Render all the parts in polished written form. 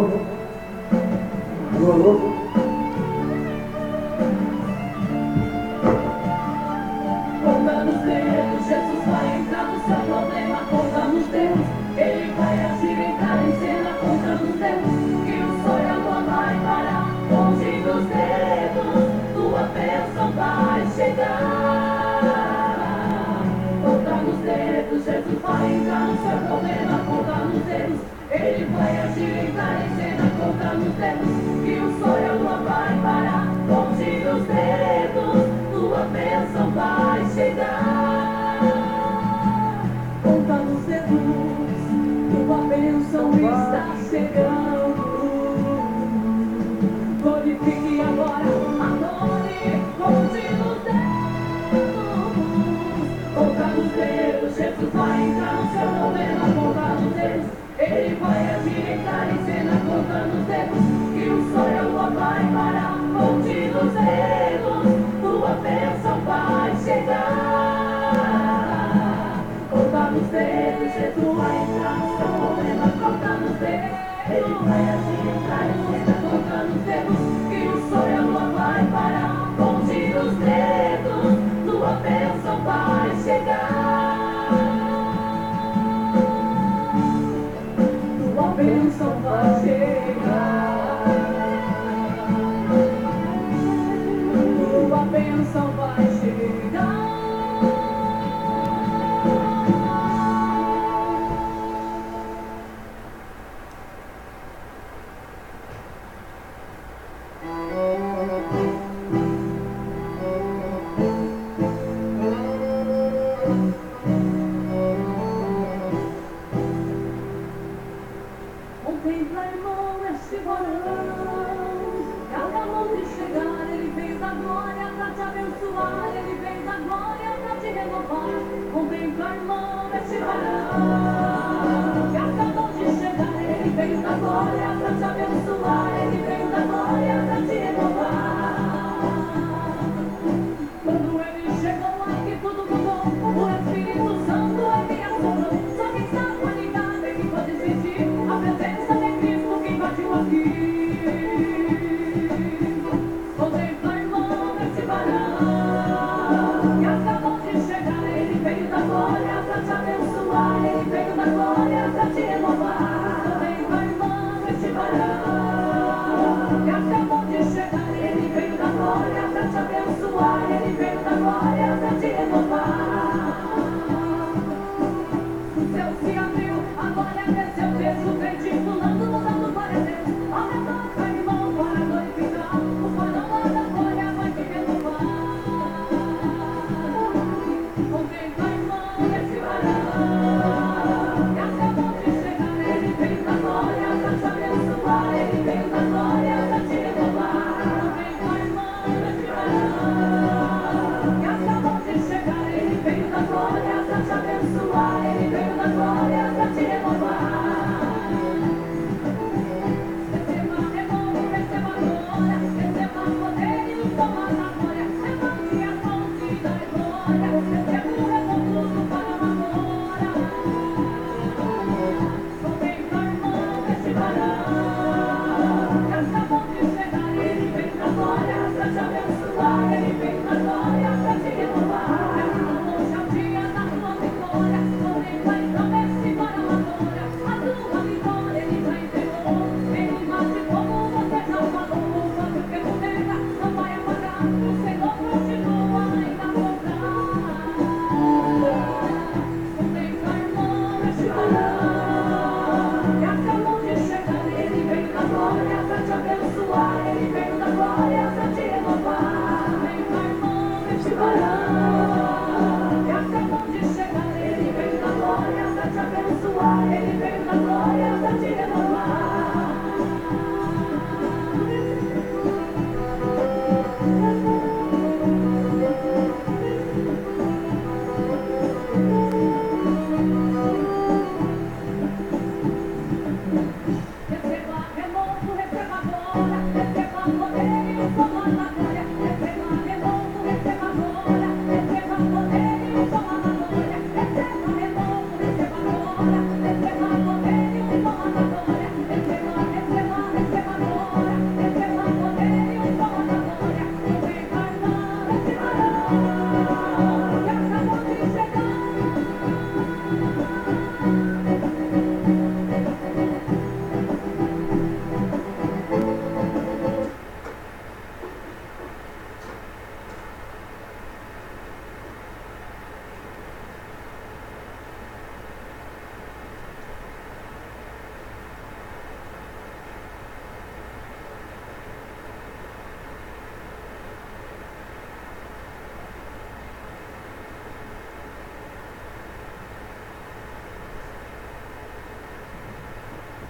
Alô? Conta nos dedos, Jesus vai entrar no seu problema. Conta nos dedos, Ele vai agir, entrar em cena. Conta nos dedos, que o sol e a lua vai parar. Longe dos dedos, tua bênção vai chegar. Conta nos dedos, Jesus vai entrar no seu problema. Conta nos dedos, Ele vai agir, entrar em cena. Conta nos dedos, que o sol e a lua vai parar. Longe dos dedos, tua bênção vai chegar. Conta nos dedos, tua bênção está chegando. Glorifique agora, adore, conte nos dedos. Conta nos dedos, Jesus vai entrar no seu problema. Conta nos dedos, Ele vai agir, entrar em cena. Conta nos dedos, que o sol e a lua vai parar. Conte nos dedos, tua bênção vai chegar. Conta nos dedos, Jesus vai entrar no seu problema. Conta nos dedos, Ele vai agir, entrar em cena. Conta nos dedos, que o sol e a lua vai parar. Conte nos dedos, tua bênção vai chegar. Tua bênção vai chegar. Tua bênção vai chegar. Contempla, irmão, este varão que acabou de chegar. Ele fez a glória pra te abençoar. Ele fez a glória pra te renovar. Contempla, irmão, este varão que acabou de chegar. Ele fez a glória pra te abençoar. Ele fez a glória pra te renovar. Quando ele chegou aqui tudo mudou. O Espírito Santo ele assombrou. Só quem estava ligado é que pode sentir a presença de Cristo que invadiu aqui. Contempla, irmão, esse varão que acabou de chegar. Ele veio da glória pra te abençoar. Ele veio da glória pra te renovar. Contempla, irmão, esse varão que acabou de chegar. Ele veio da glória pra te abençoar. Ele veio da glória pra te renovar. O céu se abriu, a glória desceu, vejo o crente pulando, mudando para Deus. Abre a boca, irmão, para glorificar. O farol da glória vai te renovar. Contempla, irmão, esse varão que acabou de chegar. Ele veio da glória pra te abençoar. Ele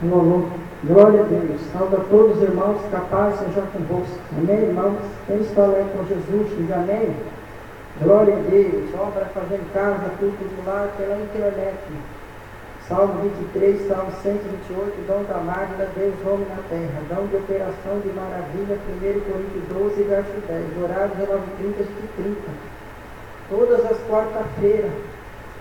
Glória a Deus. Salve a todos os irmãos, que a paz seja convosco. Amém, irmãos? Quem está lá com Jesus, diz amém. Glória a Deus. Obra fazer em casa, culto do lar pela internet. Salmo 23, Salmo 128, dom da máquina, Deus homem na terra, dom de operação de maravilha, 1 Coríntios 12, verso 10, horário 19h30 e 30. Todas as quarta-feiras,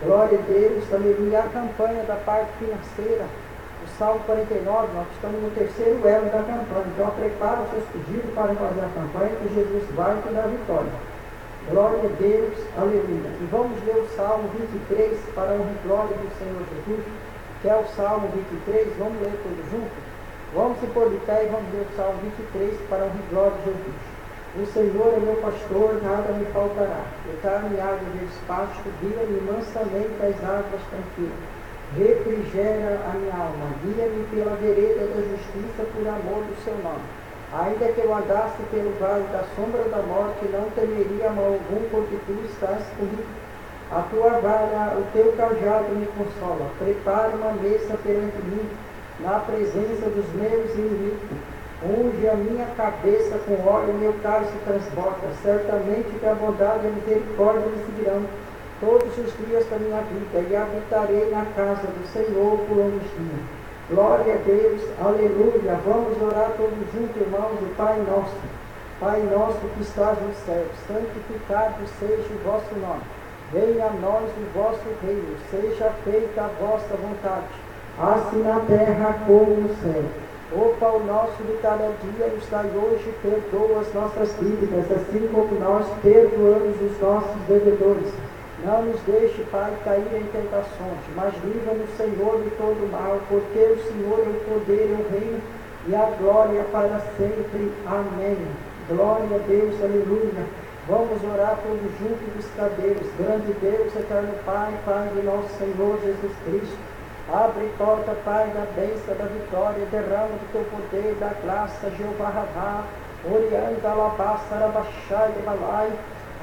glória a Deus, aleluia, a campanha da parte financeira, o Salmo 49, nós estamos no terceiro elo da campanha, então prepara os seus pedidos para fazer a campanha, que Jesus vai te dar vitória. Glória a Deus, aleluia. E vamos ler o Salmo 23 para a honra e glória do Senhor Jesus, que é o Salmo 23, vamos ler todos juntos? Vamos se pôr de pé e vamos ler o Salmo 23 para a honra e glória de Jesus. O Senhor é meu pastor, nada me faltará. Deitar-me água de despacho, guia-me mansamente às águas tranquilas. Refrigera a minha alma, guia-me pela vereda da justiça por amor do seu nome. Ainda que eu andasse pelo vale da sombra da morte, não temeria mal algum, porque tu estás comigo. A tua vara, o teu cajado me consola. Prepara uma mesa perante mim, na presença dos meus inimigos. Unge a minha cabeça com óleo, meu cálice transborda. Certamente que a bondade e a misericórdia me seguirão todos os dias da minha vida, e habitarei na casa do Senhor por longos dias. Glória a Deus, aleluia. Vamos orar todos juntos, irmãos, o Pai nosso. Pai nosso que estás no céu, santificado seja o vosso nome. Venha a nós o vosso reino, seja feita a vossa vontade, assim na terra como no céu. O pão nosso de cada dia nos dai hoje, perdoa as nossas dívidas, assim como nós perdoamos os nossos devedores. Não nos deixe, Pai, cair em tentações, mas livra-nos, Senhor, de todo mal, porque o Senhor é o poder, é o reino e a glória para sempre. Amém. Glória a Deus, aleluia. Vamos orar todos juntos dos cadeiros. Grande Deus, eterno Pai, Pai de nosso Senhor Jesus Cristo. Abre porta, Pai, da bênção, da vitória, derrama do teu poder, da graça, Jeová Ravá, Orianda, Alabasta, Arabaxá e Balai.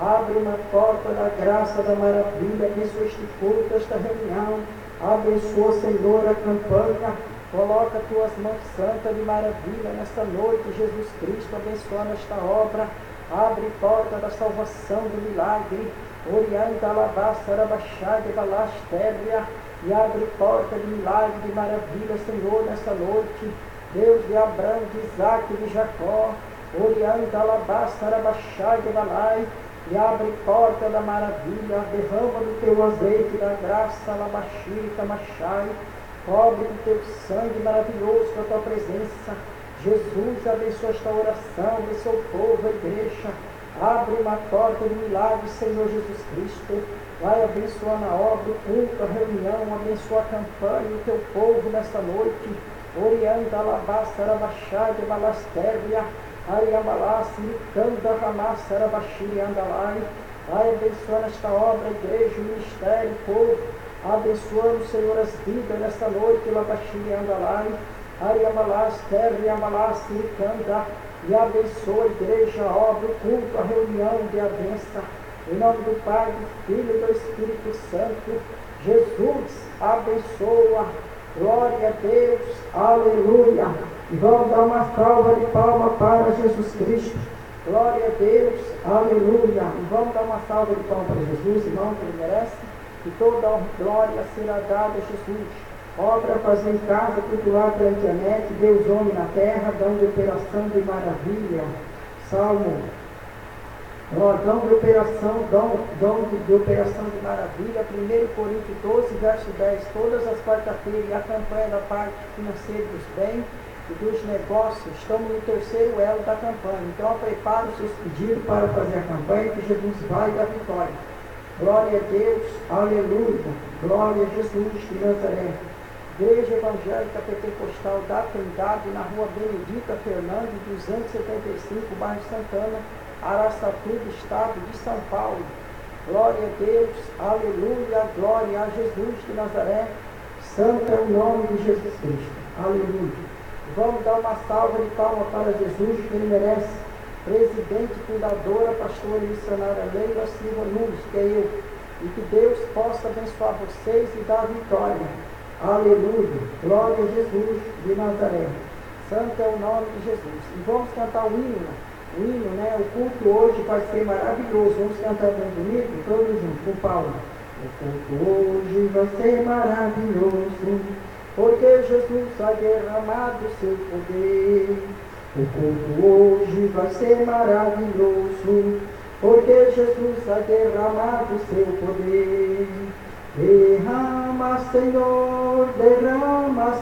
Abre uma porta da graça, da maravilha, abençoa este culto, esta reunião, abençoa, Senhor, a campanha, coloca tuas mãos santas de maravilha nesta noite, Jesus Cristo, abençoando esta obra, abre porta da salvação, do milagre, Orianda, Alabasta, Arabaxá, de Balastéria, e abre porta de milagre, de maravilha, Senhor, nesta noite, Deus de Abraão, de Isaac, de Jacó, Orianda, Alabasta, Arabaxá, de Balai, e abre porta da maravilha, derrama do teu azeite, da graça, Labaxi, Tamachai, cobre do teu sangue maravilhoso com a tua presença. Jesus, abençoa esta oração, abençoa o povo, a igreja, abre uma porta de milagre, Senhor Jesus Cristo, vai abençoando a obra, o culto, a reunião, abençoa a campanha, o teu povo nesta noite, Orianda, Alabasta, Arabachai, de Balastéria, Ariambalassi, Canda, Ramassa, Arabaxi, Andalai, vai abençoando esta obra, a igreja, o ministério, o povo, abençoando, Senhor, as vidas nesta noite, Labaxi, Andalai, Ariambalassi, Ariambalassi, Canda, e abençoa a igreja, a obra, o culto, a reunião de abença, em nome do Pai, do Filho e do Espírito Santo. Jesus, abençoa. Glória a Deus, aleluia. E vamos dar uma salva de palmas para Jesus Cristo. Glória a Deus, aleluia. E vamos dar uma salva de palmas para Jesus, irmão, que ele merece. E toda a glória será dada a Jesus. Obra fazer em casa, cultuar pela internet, Deus homem na terra, dom de operação de maravilha. Salmo. Dom de operação, de operação de maravilha, 1 Coríntios 12, verso 10, todas as quarta-feiras, e a campanha da parte financeira dos bens e dos negócios, estamos no terceiro elo da campanha, então prepare os seus pedidos para fazer a campanha, que Jesus vai dar vitória. Glória a Deus, aleluia, glória a Jesus de Nazaré. Igreja Evangelica Pentecostal da Trindade, na rua Benedita Fernandes, 275, bairro Santana, Araçatuba, estado de São Paulo. Glória a Deus, aleluia, glória a Jesus de Nazaré. Santo é o nome de Jesus Cristo, aleluia. Vamos dar uma salva de palmas para Jesus, que ele merece. Presidente, fundadora, pastora e missionária Leila Silva Nunes, que é eu. E que Deus possa abençoar vocês e dar vitória. Aleluia. Glória a Jesus de Nazaré. Santo é o nome de Jesus. E vamos cantar o hino. O hino, né? O culto hoje vai ser maravilhoso. Vamos cantar bem bonito, todos juntos, com Paulo. O culto hoje vai ser maravilhoso, porque Jesus vai derramar do seu poder. O culto hoje vai ser maravilhoso, porque Jesus vai derramar do seu poder. Derrama, Senhor, derrama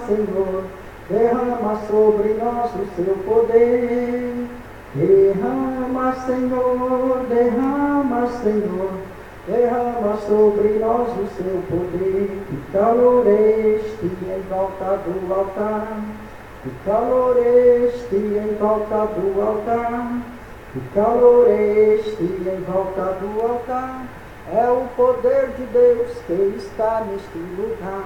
sobre nós o seu poder. Derrama, Senhor, derrama sobre nós o seu poder. Que calor este em volta do altar, que calor este em volta do altar, que calor este em volta do altar. É o poder de Deus que está neste lugar.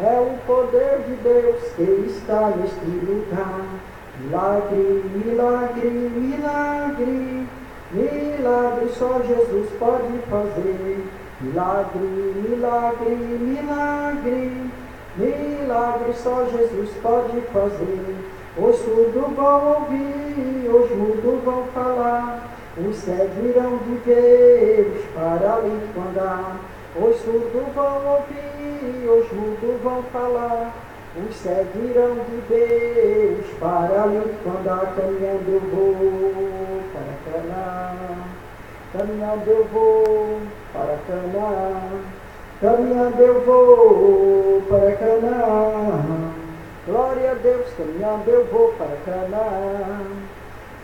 É o poder de Deus que está neste lugar. Milagre, milagre, milagre, milagre só Jesus pode fazer. Milagre, milagre, milagre, milagre só Jesus pode fazer. Os surdos vão ouvir, os mudos vão falar, os cegos irão de ver, os paralíticos andar. Os surdos vão ouvir, os mudos vão falar, os cegos irão de ver, os paralíticos andar. Caminhando eu vou para Canaã, caminhando eu vou para Canaã, caminhando eu vou para Canaã. Glória a Deus, caminhando eu vou para Canaã.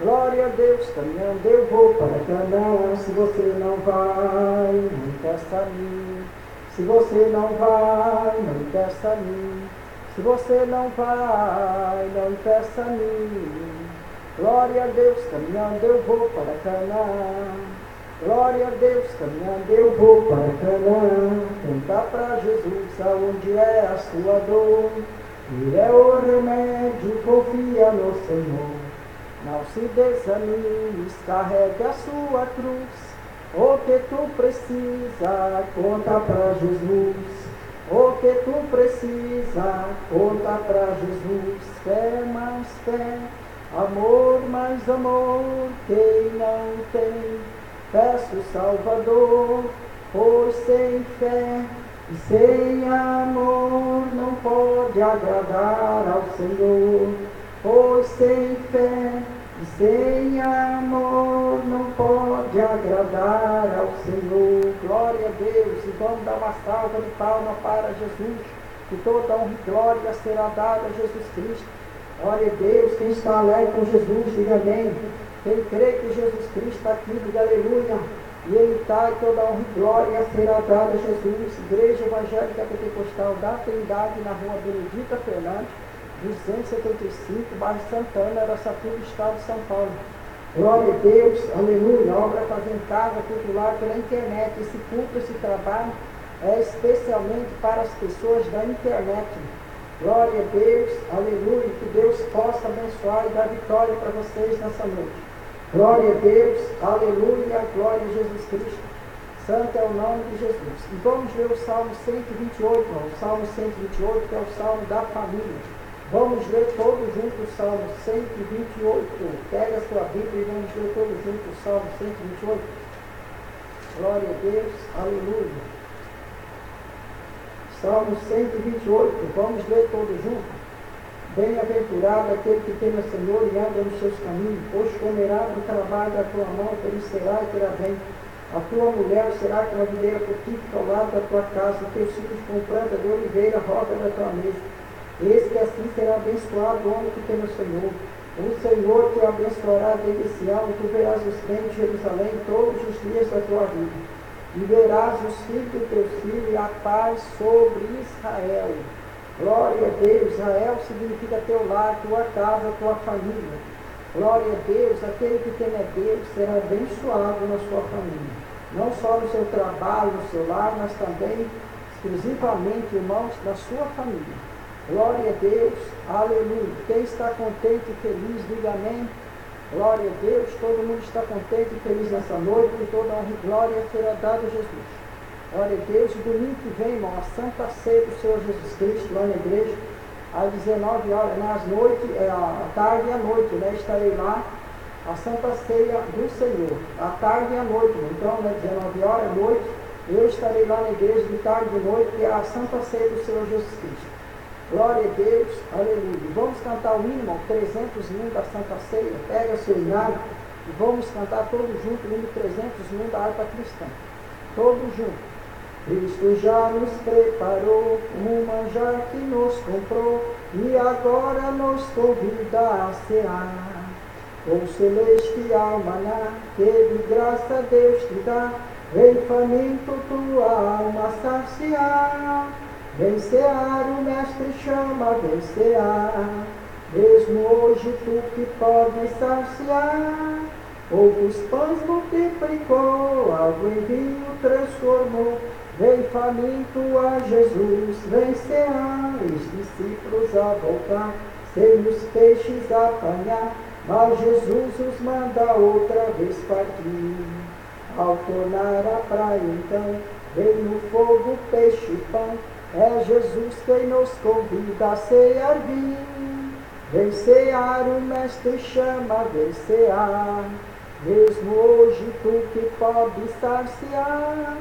Glória a Deus, caminhando eu vou para Canaã. Se você não vai, não impeça a mim. Se você não vai, não impeça a mim. Se você não vai, não impeça a mim. Glória a Deus, caminhando eu vou para Canaã. Glória a Deus, caminhando eu vou para Canaã. Contar para Jesus aonde é a sua dor. Ele é o remédio, confia no Senhor. Não se desanimes, carregue a sua cruz. O que tu precisa, conta para Jesus. O que tu precisa, conta para Jesus. Fé mais fé, amor mais amor. Quem não tem, peço Salvador. Pois sem fé e sem amor não pode agradar ao Senhor. Pois sem fé e sem amor não pode agradar ao Senhor. Glória a Deus. E vamos dar uma salva de palma para Jesus, que toda honra e glória será dada a Jesus Cristo. Glória a Deus. Quem está alegre com Jesus, diga amém. Quem crê que Jesus Cristo está aqui, diga aleluia. E Ele está, e toda honra e glória será dada a Jesus. Igreja Evangelica Pentecostal da Trindade, na rua Benedita Fernandes, 275, bairro Santana, Araçatuba, estado de São Paulo. Glória a Deus, aleluia. A obra Fazer em Casa, cultuar pela internet. Esse culto, esse trabalho é especialmente para as pessoas da internet. Glória a Deus, aleluia. Que Deus possa abençoar e dar vitória para vocês nessa noite. Glória a Deus, aleluia, glória a Jesus Cristo. Santo é o nome de Jesus. E vamos ler o Salmo 128, irmão. O Salmo 128, que é o Salmo da família. Vamos ler todos juntos o Salmo 128. Pega a sua Bíblia e vamos ler todos juntos o Salmo 128. Glória a Deus, aleluia. Salmo 128, vamos ler todos juntos. Bem-aventurado aquele que teme o Senhor e anda nos seus caminhos, pois comerá do trabalho da tua mão, feliz será e terá bem. A tua mulher será como a videira frutífera ao lado da tua casa, e teus filhos com planta de oliveira, roda da tua mesa. Eis que assim será abençoado o homem que teme o Senhor. O Senhor te abençoará desde Sião, e tu verás os bens de Jerusalém todos os dias da tua vida. E verás os filhos de teus filhos e a paz sobre Israel. Glória a Deus. Israel significa teu lar, tua casa, tua família. Glória a Deus. Aquele que teme a Deus será abençoado na sua família. Não só no seu trabalho, no seu lar, mas também, exclusivamente, irmãos, na sua família. Glória a Deus. Aleluia. Quem está contente e feliz, diga amém. Glória a Deus. Todo mundo está contente e feliz nessa noite, e toda honra e glória será dada a Jesus. Glória a Deus. Domingo que vem, irmão, a Santa Ceia do Senhor Jesus Cristo, lá na igreja, às 19 horas, né? Às noites, à tarde e à noite, né? Estarei lá, a Santa Ceia do Senhor, à tarde e à noite, né? Então, né? 19 horas à noite, eu estarei lá na igreja de tarde e de noite, que é a Santa Ceia do Senhor Jesus Cristo. Glória a Deus, aleluia. Vamos cantar o hino, irmão, 301 da Santa Ceia. Pega seu hinário e vamos cantar todos juntos o hino 301 da harpa cristã. Todos juntos. Cristo já nos preparou um manjar que nos comprou e agora nos convida a cear. O celestial maná que de graça Deus te dá, vem faminto tua alma saciar. Vem cear, o mestre chama, vem cear, mesmo hoje tu que podes saciar. Poucos pães multiplicou, água em vinho transformou. Vem faminto a Jesus, vem cear, os discípulos a voltar, sem os peixes apanhar, mas Jesus os manda outra vez partir. Ao tornar a praia então, vem no fogo peixe e pão, é Jesus quem nos convida a cear vinho. Vem cear, o mestre chama, vem cear, mesmo hoje tu que podes saciar.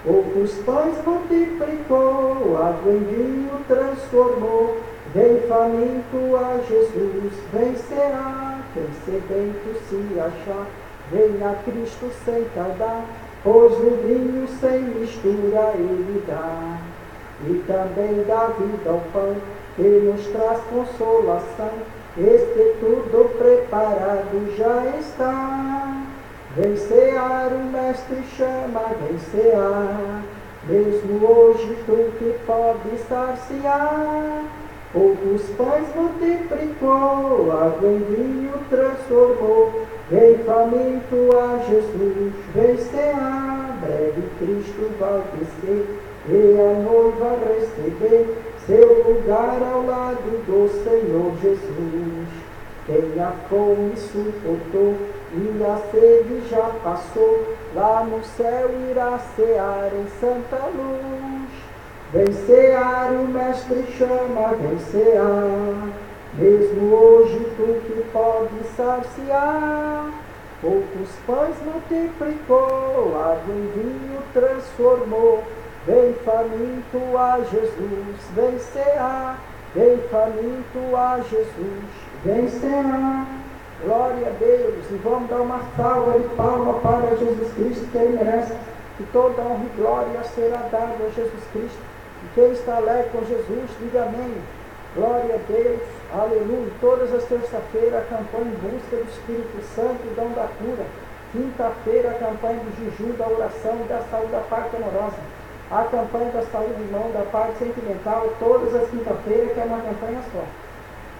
Poucos pães multiplicou, água em vinho transformou. Vem faminto a Jesus, vem cear, quem sedento se achar, vem a Cristo sem tardar, pois o vinho sem mistura ele dá. E também dá vida ao pão, que nos traz consolação, este tudo preparado já está. Vem cear, o mestre chama, vem cear, mesmo hoje tu que podes saciar. Poucos pães multiplicou, água em vinho transformou. Vem faminto a Jesus, vem cear, breve Cristo vai descer, e a noiva receber seu lugar ao lado do Senhor Jesus. Quem a fome suportou e a sede já passou, lá no céu irá cear em santa luz. Vem cear, o mestre chama, vem cear, mesmo hoje tu que podes saciar. Poucos pães multiplicou, água em vinho transformou. Vem faminto a Jesus, vem cear, vem faminto a Jesus, vem cear. Glória a Deus, e vamos dar uma salva de palmas para Jesus Cristo, que Ele merece, que toda honra e glória será dada a Jesus Cristo. E quem está alegre com Jesus, diga amém. Glória a Deus, aleluia. Todas as terças-feiras a campanha em busca do Espírito Santo e dom da cura. Quinta-feira a campanha do jejum, da oração e da saúde da parte amorosa. A campanha da saúde de mão, da parte sentimental, todas as quinta-feiras, que é uma campanha só.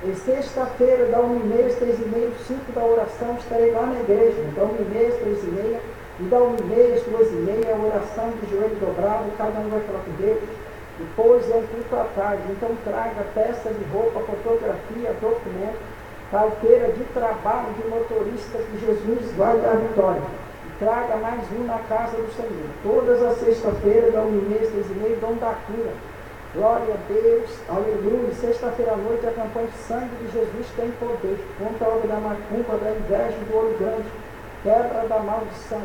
E sexta-feira, da 1h30 às 3h30, 5 da oração, estarei lá na igreja. Da 1h30 às 3h30, e da 1h30 às 2h30, a oração de joelho dobrado, cada um vai falar com Deus. Depois é um culto à tarde, então traga peça de roupa, fotografia, documento, carteira de trabalho de motorista, que Jesus vai dar vitória. E traga mais um na casa do Senhor. Todas as sexta-feiras, da 1h30 às 3h30, dom da cura. Glória a Deus, aleluia. Sexta-feira à noite, a campanha de sangue de Jesus tem poder. Contra a obra da macumba, da inveja, do olho grande, quebra da maldição.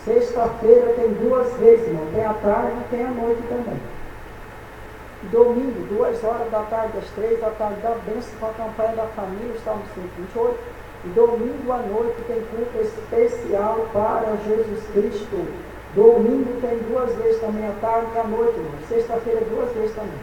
Sexta-feira tem 2 vezes, irmão. Tem a tarde e tem a noite também. Domingo, 2 horas da tarde, às 3 da tarde, da bênção com a campanha da família, Salmo 128. E domingo à noite tem culto especial para Jesus Cristo. Domingo tem 2 vezes também, à tarde e à noite, irmão. Sexta-feira 2 vezes também.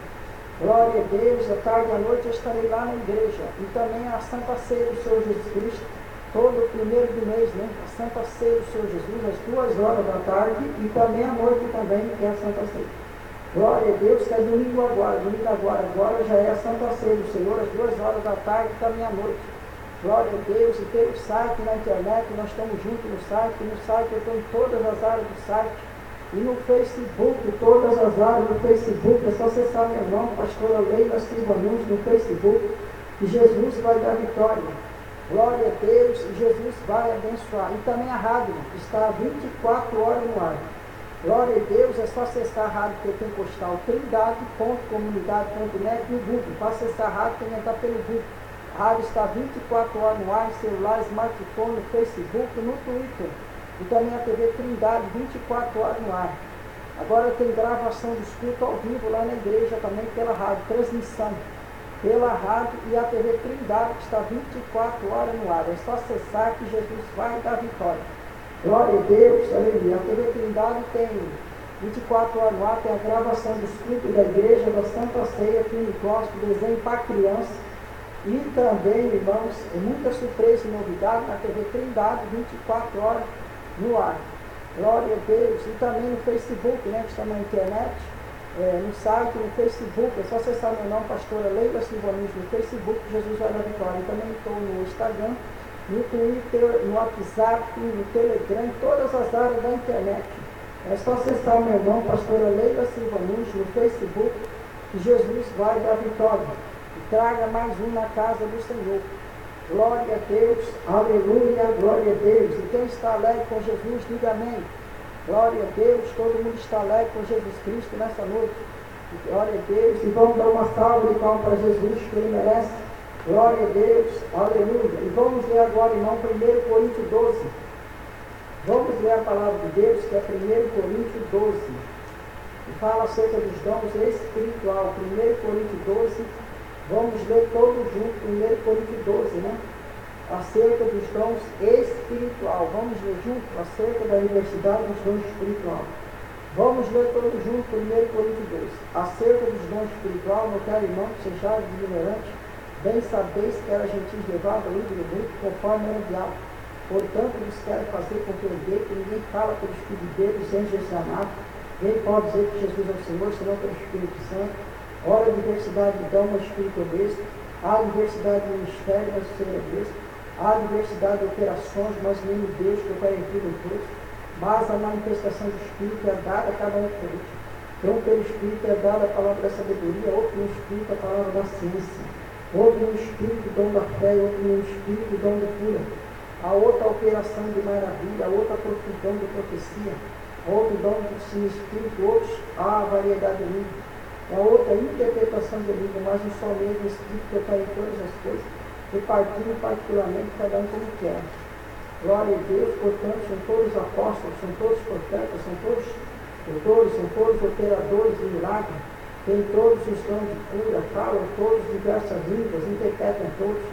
Glória a Deus, à tarde e à noite eu estarei lá na igreja. E também a Santa Ceia do Senhor Jesus Cristo, todo primeiro do mês, né? A Santa Ceia do Senhor Jesus, às 2 horas da tarde e também à noite também, que é a Santa Ceia. Glória a Deus, que é domingo agora já é a Santa Ceia do Senhor, às 2 horas da tarde e também à noite. Glória a Deus, e pelo site, na internet, nós estamos juntos no site eu estou em todas as áreas do site, e no Facebook, todas as áreas do Facebook, é só acessar meu nome, pastora Leila Silva Nunes, no Facebook, e Jesus vai dar vitória. Glória a Deus, e Jesus vai abençoar. E também a rádio, que está 24 horas no ar. Glória a Deus, é só acessar a Rádio Pentecostal Trindade.comunidade.net no Google. Para acessar a rádio, tem que entrar pelo Google. A rádio está 24 horas no ar, em celular, smartphone, no Facebook, no Twitter. E também a TV Trindade, 24 horas no ar. Agora tem gravação dos cultos ao vivo lá na igreja também pela rádio, transmissão pela rádio e a TV Trindade, que está 24 horas no ar. É só acessar que Jesus vai dar vitória. Glória a Deus, aleluia. A TV Trindade tem 24 horas no ar, tem a gravação dos cultos da igreja, da Santa Ceia, filme gospel, desenho para criança. E também, irmãos, muita surpresa e novidade na TV Trindade, 24 horas no ar. Glória a Deus. E também no Facebook, né, que está na internet, no site, no Facebook. É só acessar meu nome, pastora Leila Silva Nunes, no Facebook, Jesus vai dar vitória. E também estou no Instagram, no Twitter, no WhatsApp, no Telegram, em todas as áreas da internet. É só acessar o meu nome, pastora Leila Silva Nunes, no Facebook, que Jesus vai dar vitória. E traga mais um na casa do Senhor. Glória a Deus, aleluia, glória a Deus. E quem está alegre com Jesus, diga amém. Glória a Deus, todo mundo está alegre com Jesus Cristo nessa noite. Glória a Deus, e vamos dar uma salva de palmas para Jesus, que Ele merece. Glória a Deus, aleluia. E vamos ler agora, irmão, 1 Coríntios 12. Vamos ler a palavra de Deus, que é 1 Coríntios 12. E fala acerca dos dons espiritual. 1 Coríntios 12. Vamos ler todos juntos, 1 Coríntios 12, né? Acerca dos dons espiritual. Vamos ler juntos acerca da universidade dos dons espiritual. Vamos ler todos juntos, 1 Coríntios 12. Acerca dos dons espiritual, não quero, irmão, que sejais ignorantes. Bem sabeis que era gentis levado ao livro muito, conforme era enviado. Portanto, vos quero fazer compreender que ninguém fala pelo Espírito de Deus sem Jesus amado. Ninguém pode dizer que Jesus é o Senhor, senão pelo Espírito Santo. Ora, a diversidade de dom, mas Espírito é o mesmo. Há diversidade de ministério, mas o Senhor é o mesmo. Há diversidade de operações, mas o mesmo Deus que opera em tudo em todos. Mas a manifestação do Espírito é dada a cada um por outro. Então, pelo Espírito é dada a palavra da sabedoria, outro no Espírito a palavra da ciência. Outro no Espírito o dom da fé, outro no Espírito o dom da cura. A outra operação de maravilha, a outra dom de profecia, a outro dom de Espírito, outros a variedade de língua. A outra interpretação de língua, mas um só mesmo Espírito que opera em todas as coisas, repartindo particularmente cada um como quer. Glória a Deus, portanto, são todos apóstolos, são todos profetas, são todos doutores, são todos operadores de milagre, têm todos os dons de cura, falam todos diversas línguas, interpretam todos.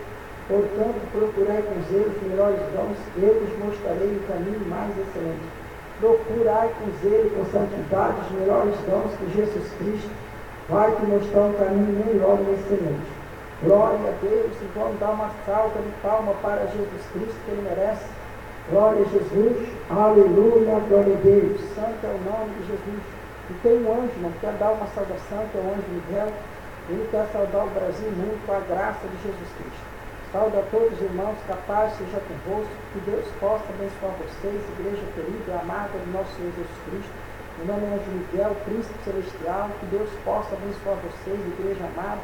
Portanto, procurai com zelo os melhores dons, eu vos mostrarei o caminho mais excelente. Procurai com zelo e com santidade os melhores dons que Jesus Cristo vai te mostrar um caminho melhor e excelente. Glória a Deus, e vamos dar uma salva de palma para Jesus Cristo, que Ele merece. Glória a Jesus, aleluia, glória a Deus. Santo é o nome de Jesus. E tem um anjo, não quer dar uma saudação, que é o anjo Miguel. Ele quer saudar o Brasil e o mundo com a graça de Jesus Cristo. Sauda a todos os irmãos, que a paz seja convosco, que Deus possa abençoar vocês, igreja querida e amada do nosso Senhor Jesus Cristo. Meu nome é Anjo Miguel, príncipe celestial, que Deus possa abençoar vocês, igreja amada,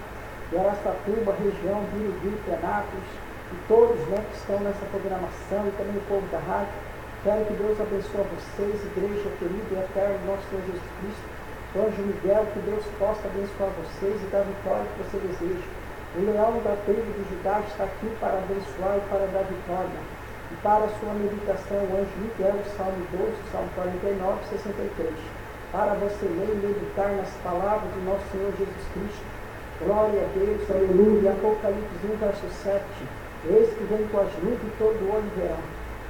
de Araçatuba, região, Birubi, Penápolis, e todos, né, que estão nessa programação, e também o povo da rádio. Quero que Deus abençoe vocês, igreja querida e eterna do nosso Senhor Jesus Cristo. Anjo Miguel, que Deus possa abençoar vocês e dar a vitória que você deseja. O leão da tribo de Judá está aqui para abençoar e para dar vitória. E para a sua meditação, o anjo Miguel, Salmo 12, Salmo 49, 63. Para você ler e meditar nas palavras de nosso Senhor Jesus Cristo. Glória a Deus, aleluia. Apocalipse 1, verso 7. Eis que vem com as nuvens e todo o olho verá.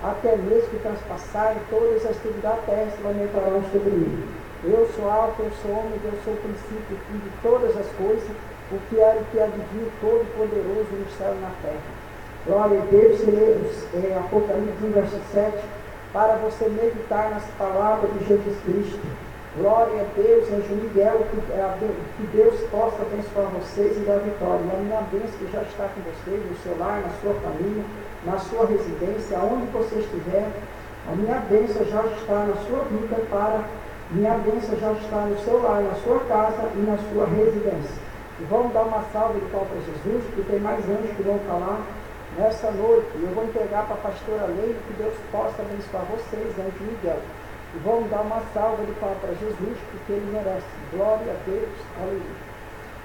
Até mesmo que transpassarem todas as extremidades terrestres lamentarão sobre mim. Eu sou Alfa, eu sou Ômega, eu sou o princípio e fim de todas as coisas, o que era e que há de vir, todo-poderoso no céu e na terra. Glória a Deus, Apocalipse 1, verso 7, para você meditar nas palavras de Jesus Cristo. Glória a Deus, Anjo Miguel, que Deus possa abençoar vocês e dar vitória. A minha bênção que já está com vocês, no seu lar, na sua família, na sua residência, aonde você estiver. A minha bênção já está na sua vida, minha bênção já está no seu lar, na sua casa e na sua residência. E vamos dar uma salva de palmas para Jesus, porque tem mais anjos que vão falar nessa noite. E eu vou entregar para a pastora Leila, que Deus possa abençoar vocês, Anjo Miguel. E vamos dar uma salva de palmas para Jesus, porque ele merece. Glória a Deus, aleluia.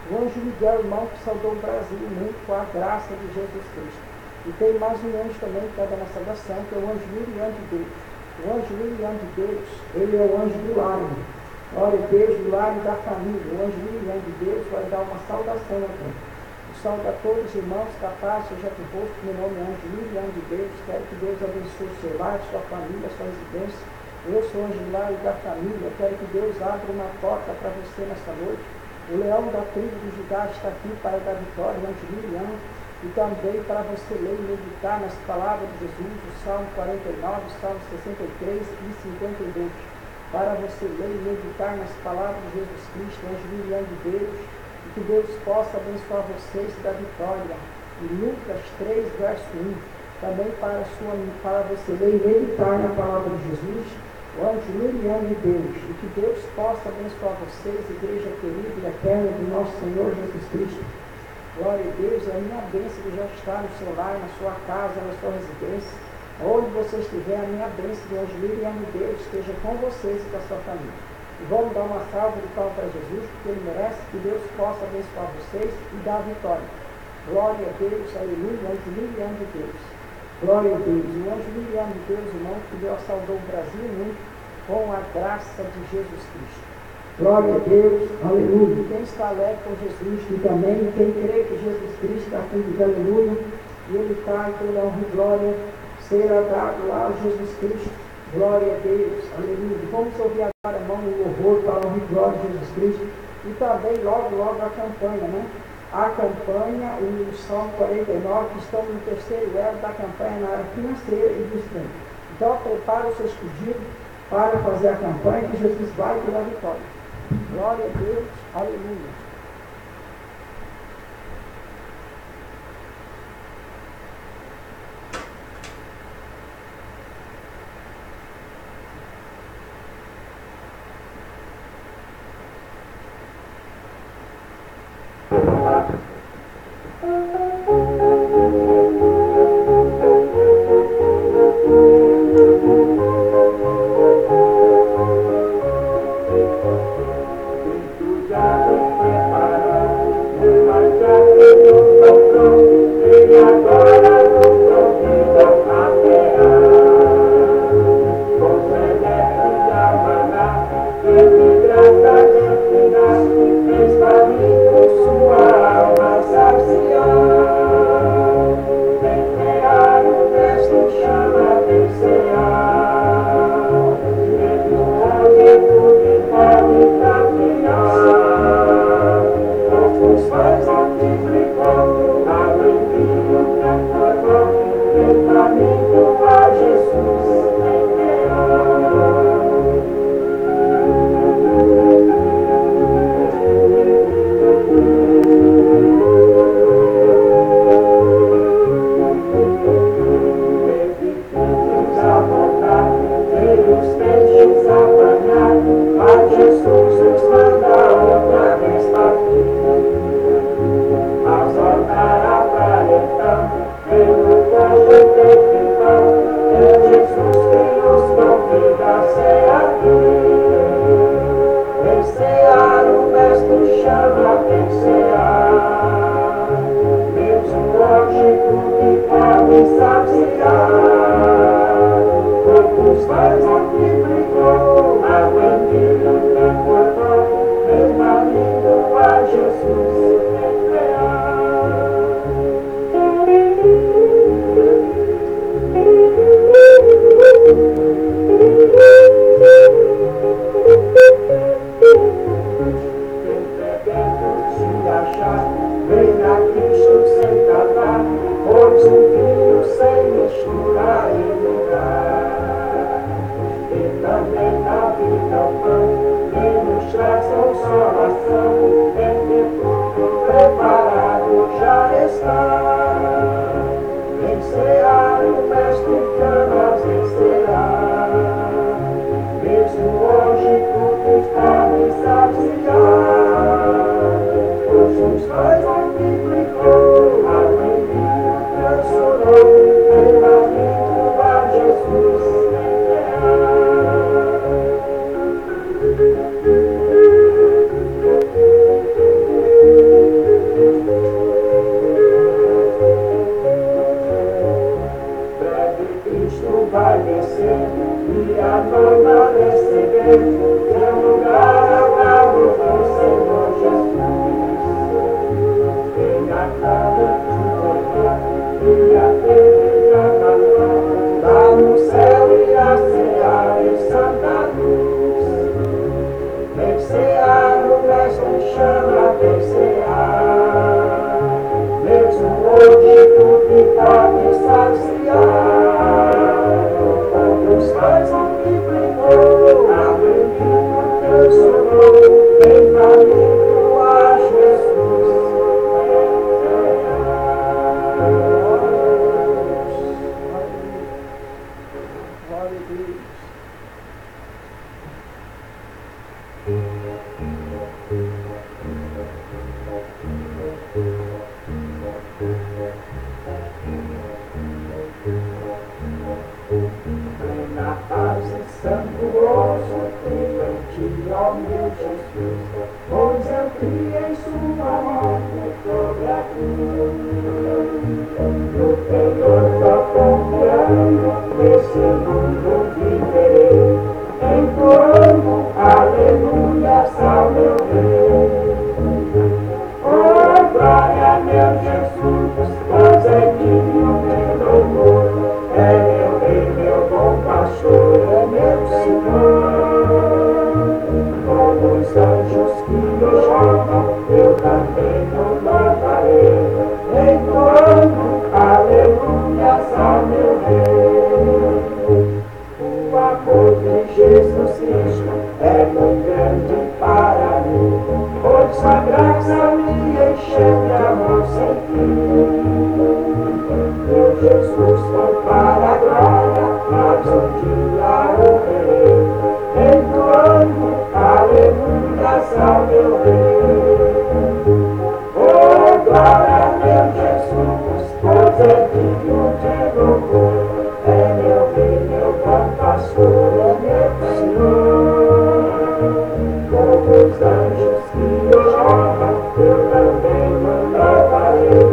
O anjo Miguel, irmão, que saudou o Brasil muito com a graça de Jesus Cristo. E tem mais um anjo também que está dando essa oração, que é o anjo Miriam de Deus. O anjo Miriam de Deus, ele é o anjo do lar. Glória a Deus, do lar e da família. O anjo Miriam de Deus vai dar uma saudação aqui. Saúde a todos os irmãos, que a paz seja convosco, meu nome é anjo Miriam de Deus. Quero que Deus abençoe o seu lar, sua família, sua residência. Eu sou anjo do lar e da família. Quero que Deus abra uma porta para você nesta noite. O leão da tribo de Judá está aqui para dar vitória, anjo Miriam. E também para você ler e meditar nas palavras de Jesus, o Salmo 49, o Salmo 63 e 52. Para você ler e meditar nas palavras de Jesus Cristo, anjo Miriam de Deus. E que Deus possa abençoar vocês da vitória. E Lucas 3, verso 1. Também para você ler e meditar na palavra de Jesus, o anjo Miriam de Deus. E que Deus possa abençoar vocês, igreja querida e eterna do nosso Senhor Jesus Cristo. Glória a Deus, é a minha bênção que já está no seu lar, na sua casa, na sua residência. Onde você estiver, a minha bênção do anjo Miriam de Deus esteja com vocês e com a sua família. E vamos dar uma salva de palmas para Jesus, porque ele merece. Que Deus possa abençoar vocês e dar a vitória. Glória a Deus, aleluia, anjo Miriam de Deus. Glória a Deus. O anjo Miriam de Deus, irmão, que Deus saudou o Brasil muito com a graça de Jesus Cristo. Glória a Deus, aleluia. Quem está alegre com Jesus, e também quem crê que Jesus Cristo está aqui, aleluia, e ele está em toda honra e glória, será dado lá a Jesus Cristo. Glória a Deus, aleluia. Vamos ouvir agora, irmão, o louvor para a honra e glória de Jesus Cristo. E também, logo a campanha, né? A campanha, o Salmo 49, que estamos no terceiro elo da campanha na área financeira e dos bens. Então, prepare os seus pedidos para fazer a campanha, que Jesus vai te dar vitória. Glória a Deus, aleluia. Cristo vai descer e a noiva receber seu lugar ao lado do Senhor Jesus. Venha cada dia e a terra cantar, lá no céu e a cear em santa luz. Vem cear o mestre chama, vem cear, mesmo hoje tudo pode saciar. Os pais que brigou, abrindo teu sonho, vem caminho a Jesus. Glória a Deus. Plena paz e santo gozo, tenho em ti, ó meu Jesus, pois eu criei em sua morte sobre a cruz. No Senhor só confiando, nesse mundo viverei, entoando aleluia ao meu Rei. Oh, glória, meu Jesus, pois é digno de louvor, é meu Rei, meu bom pastor, é meu Senhor. Como os anjos que me chamam, eu também o louvarei, entoando aleluias ao meu Rei. O amor de Jesus Cristo é muito grande para mim, pois a graça me encheu de amor sem fim. Meu Jesus foi para a glória, mas um dia o verei, entoando aleluias ao meu Rei. Oh, glória, meu Jesus, pois é digno de louvor, é meu Rei, meu bom pastor, é meu Senhor. Como os anjos que o chamam, eu também o louvarei,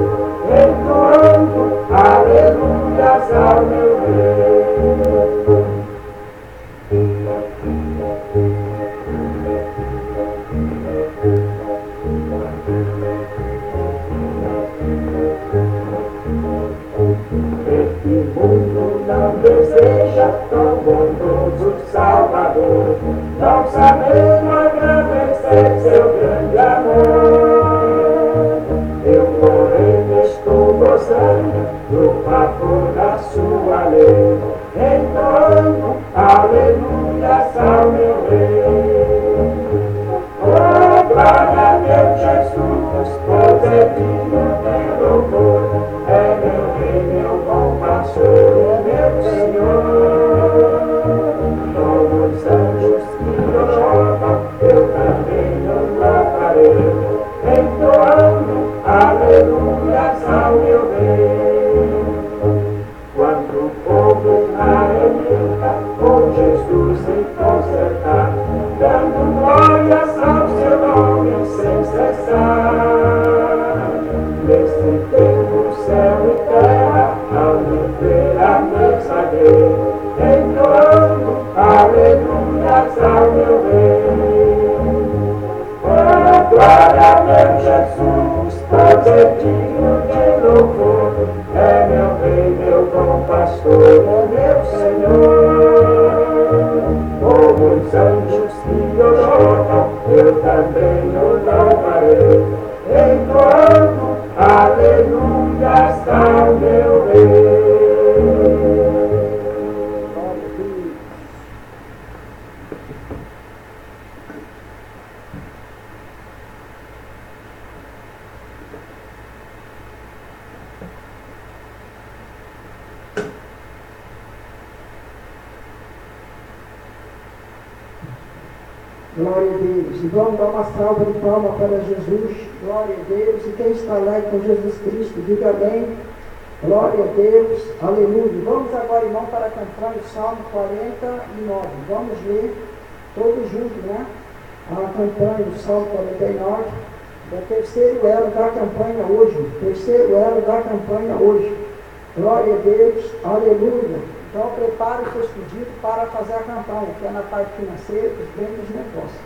entoando aleluias ao meu Rei. Este mundo não deseja tão bondoso Salvador, não sabendo agradecer seu grande amor. Eu, porém, estou gozando do favor da sua lei, entoando aleluias ao meu Rei. Oh, glória, meu Jesus, pois é digno de louvor, é meu Rei, meu bom pastor, é meu Senhor. Como os anjos que o chamam, eu também o louvarei, entoando aleluias ao meu Rei. Quando o povo na ermita com Jesus se consertar, dando glórias ao seu nome sem cessar, nesse tempo céu e terra ao me ver a mesa dele, entoando aleluias ao meu Rei. Oh, glória, meu Jesus, pois é digno de louvor, é meu Rei, meu bom pastor, é meu Senhor. Como os anjos que o chamam, eu também o louvarei, entoando aleluias ao meu Rei. Glória a Deus. E vamos dar uma salva de palmas para Jesus. Glória a Deus. E quem está alegre com Jesus Cristo, diga amém. Glória a Deus. Aleluia. Vamos agora, irmão, para cantar o Salmo 49. Vamos ler todos juntos, né? A campanha do Salmo 49. É o terceiro elo da campanha hoje. Terceiro elo da campanha hoje. Glória a Deus. Aleluia. Então, prepare os seus pedidos para fazer a campanha, que é na parte financeira, os bens dos negócios.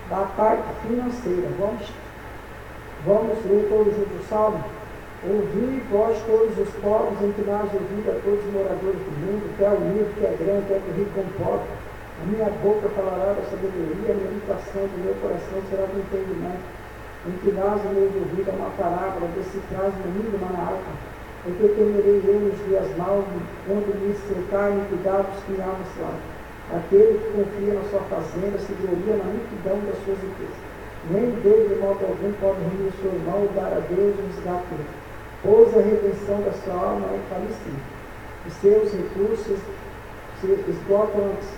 Da parte financeira, vamos ler todos juntos o Salmo. Ouvi vós todos os povos, inclinai os ouvidos a todos os moradores do mundo, que é unido, que é grande, que é rico com pobre. A minha boca falará da sabedoria, a meditação do meu coração será do entendimento. Inclinai os meus ouvidos a uma parábola, decifrais no mínimo na alta. Porque temerei eu nos dias maus, quando me cercar iniquidade que me amam slava. Aquele que confia na sua fazenda se gloria na multidão das suas riquezas. Nem Deus de modo algum pode reunir o seu irmão ou dar a Deus um resgate. Pois a redenção da sua alma é falecida. E seus recursos se esgotam antes.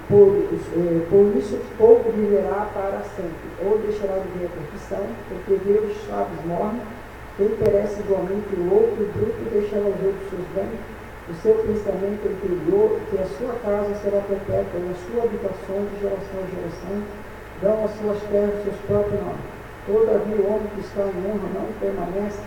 Por isso pouco viverá para sempre. Ou deixará de ver a perfeição, porque Deus os sábios morrem. Quem perece igualmente o outro, o bruto deixa aos outros seus bens. O seu pensamento interior, que a sua casa será perpétua, e a sua habitação de geração em geração, dão às suas terras seus próprios nomes. Todavia o homem que está em honra não permanece,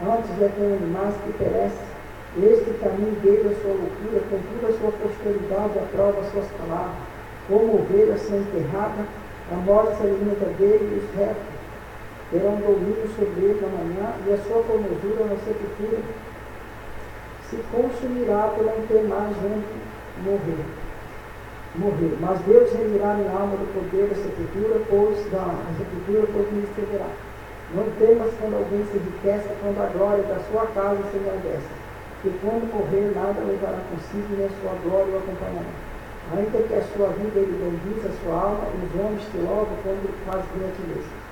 antes é como animais que perecem. Este caminho dele é sua loucura, contudo a sua posteridade aprova as suas palavras. Como ovelha sem enterrada, a morte se alimenta dele e os retos terão domínio sobre ele na manhã, e a sua formosura na sepultura se consumirá por não ter mais onde morrer. Mas Deus remirá minha alma do poder da sepultura, pois me excederá. Não temas quando alguém se enriquece, quando a glória da sua casa se engrandece, que quando morrer nada levará consigo, nem a sua glória o acompanhará. Ainda que a sua vida ele bendiza a sua alma, e os homens te louvam quando faz gentileza.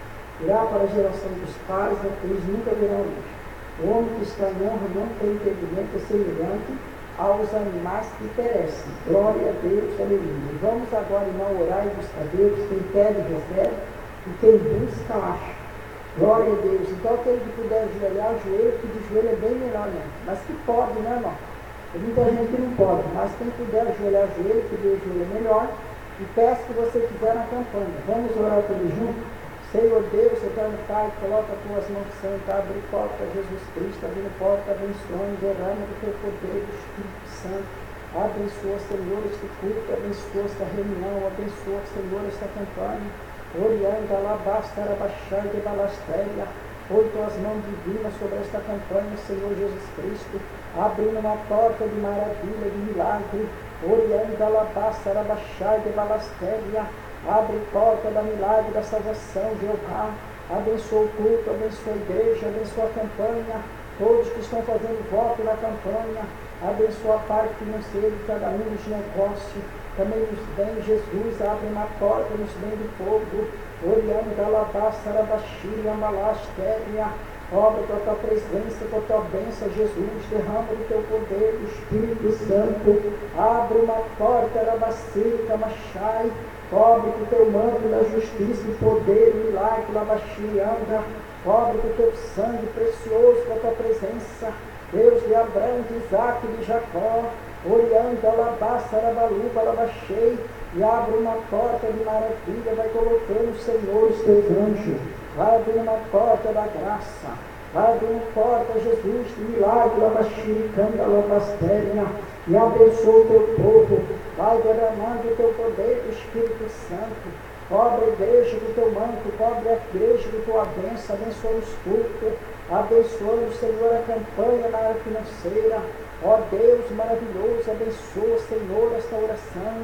Irá para a geração dos pais, eles nunca verão luz. O homem que está em honra não tem entendimento, é semelhante aos animais que perecem. Glória a Deus, aleluia. Vamos agora, irmão, orar e buscar Deus. Quem pede, recebe, e quem busca, acha. Glória a Deus. Então, aquele que puder ajoelhar, ajoelha, que de joelho é bem melhor, né? Mas que pode, né, irmão? Tem muita gente que não pode, mas quem puder ajoelhar, ajoelha, que de joelho é melhor. E peço que você quiser na campanha. Vamos orar todos juntos? Senhor Deus, eterno Pai, coloca as tuas mãos santas, abre porta, Jesus Cristo, abrindo porta, abençoando, derrama do teu poder, do Espírito Santo. Abençoa, Senhor, este culto, abençoa esta reunião, abençoa, Senhor, esta campanha. Orianda, alabasta, arabaxai, de balastéria. Põe tuas mãos divinas sobre esta campanha, Senhor Jesus Cristo, abrindo uma porta de maravilha, de milagre. Orianda, alabasta, arabaxai, de balastéria. Abre porta da milagre, da salvação, Jeová. Abençoa o culto, abençoa a igreja, abençoa a campanha. Todos que estão fazendo voto na campanha. Abençoa a parte financeira de cada um dos negócios. Também nos bens, Jesus, abre uma porta nos bens do povo. Oriando da alabaça, arabaxiri, amalastéria. Obra com a tua presença, com a tua bênção, Jesus. Derrama do teu poder, do Espírito Santo. Abre uma porta, arabaciri, camachai. Cobre com o teu manto da justiça, do poder, do milagre, labaxiri, anda. Cobre com o teu sangue precioso, com a tua presença. Deus de Abraão, de Isaac, de Jacó. Oriando, alabaça, arabaluba, alabachei. E abre uma porta de maravilha, vai colocando, Senhor, os teus anjos. Vai abrir uma porta da graça. Vai abrir uma porta, Jesus, de milagre, labachiricanda, labastéria. E abençoa o teu povo. Vai derramando o teu poder do Espírito Santo. Cobre a igreja do teu manto, cobre a igreja do tua bênção, abençoa os cultos. Abençoa, Senhor, a campanha na área financeira. Ó Deus maravilhoso, abençoa, Senhor, esta oração.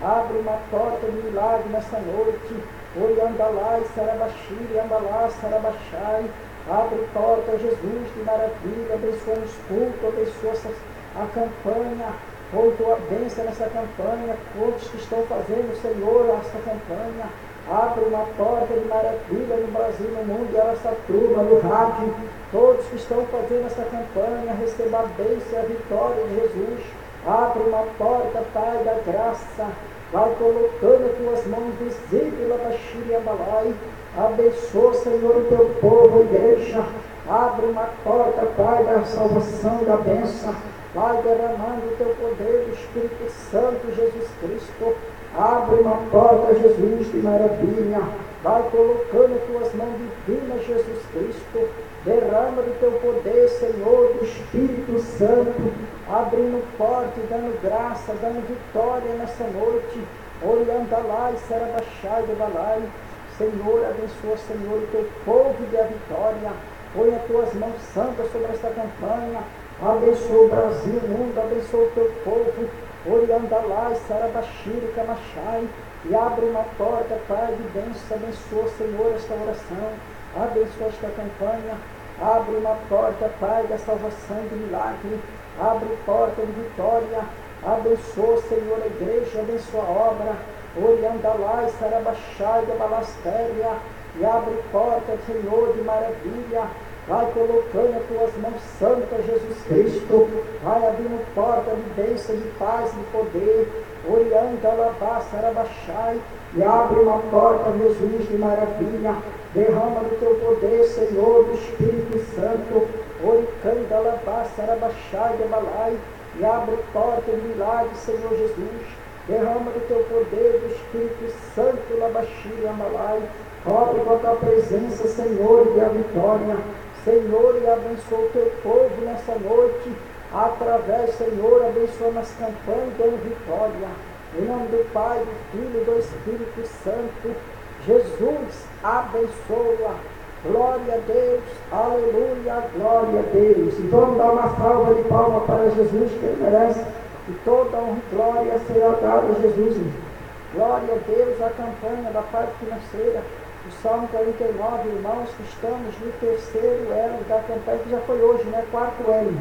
Abre uma porta de milagre nessa noite. Oi, andalai, sarabachiri, andalá, sarabachai. Abre porta, Jesus, de maravilha. Abençoa os cultos, abençoa a campanha. Oi, tua bênção nessa campanha. Todos que estão fazendo, Senhor, esta campanha. Abre uma porta de maravilha no Brasil, no mundo, e essa turma, no rádio. Todos que estão fazendo essa campanha, receba a bênção e a vitória de Jesus. Abre uma porta, Pai, da graça. Vai colocando as tuas mãos visíveis, Labaxiri, Amalai. Abençoa, Senhor, o teu povo, a igreja. Abre uma porta, Pai, da salvação, da bênção. Vai derramando o teu poder do Espírito Santo, Jesus Cristo. Abre uma porta, Jesus, de maravilha. Vai colocando as tuas mãos divinas, Jesus Cristo. Derrama do teu poder, Senhor, do Espírito Santo, abrindo porta e dando graça, dando vitória nessa noite. Oriandalai, Sarabachai, Devalai. Senhor, abençoa, Senhor, o teu povo e dê a vitória. Põe as tuas mãos santas sobre esta campanha. Abençoa o Brasil, o mundo, abençoa o teu povo. Oriandalai, Sarabachiri, Kamachai. E abre uma porta, Pai, de bênção. Abençoa, Senhor, esta oração. Abençoa esta campanha. Abre uma porta, Pai, da salvação e do milagre. Abre porta de vitória. Abençoa, Senhor, a igreja. Abençoa a obra. Oriandalai, Sarabachai, da Balastéria. E abre porta, Senhor, de maravilha. Vai colocando as tuas mãos santas, Jesus Cristo. Vai abrindo porta de bênção, de paz, de poder. Oriandalabá, Sarabachai. E abre uma porta, Jesus, de maravilha. Derrama do teu poder, Senhor, do Espírito Santo. Oricandalabá, Sarabachai, Debalai. E abre porta de milagre, Senhor Jesus. Derrama do teu poder, do Espírito Santo, Labaxi, Amalai. Cobre com a tua presença, Senhor, e a vitória. Senhor, e abençoa o teu povo nessa noite. Através, Senhor, abençoa nas campanhas, dando vitória. Em nome do Pai, do Filho e do Espírito Santo. Jesus, abençoa. Glória a Deus, aleluia, glória a Deus. E vamos dar uma salva de palmas para Jesus, que ele merece. E toda honra e glória será dada a Jesus. Glória a Deus, a campanha da parte financeira. O Salmo 49, irmãos, que estamos no terceiro elo da campanha, que já foi hoje, né? Quarto elo.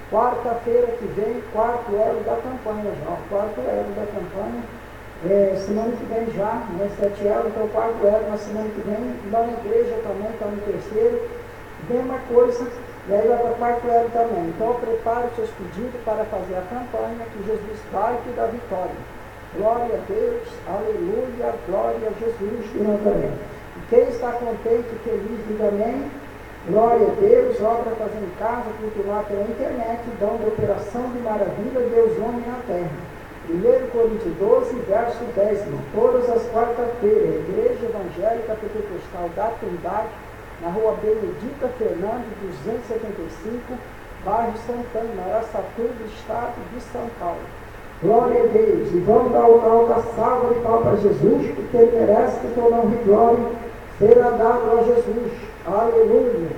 Quarta-feira que vem, quarto elo da campanha já. Quarto elo da campanha. Semana que vem já, né? 7 elo, então quarto elo na semana que vem. Lá na igreja também, está no terceiro. Mesma coisa, e aí vai para o quarto elo também. Então prepare os seus pedidos para fazer a campanha, que Jesus vai te dar vitória. Glória a Deus, aleluia, glória a Jesus de Nazaré. E quem está contente e feliz, diga amém. Glória a Deus, obra fazendo casa, cultuar pela internet, dão de operação de maravilha, Deus homem na terra. 1 Coríntios 12, verso 10, todas as quarta-feiras, Igreja Evangelica Pentecostal da Trindade, na rua Benedita Fernandes, 275, bairro Santana, Araçatuba, estado de São Paulo. Glória a Deus, e vamos dar uma salva de palmas para Jesus, porque ele merece que toda honra e glória será dado a Jesus. Aleluia,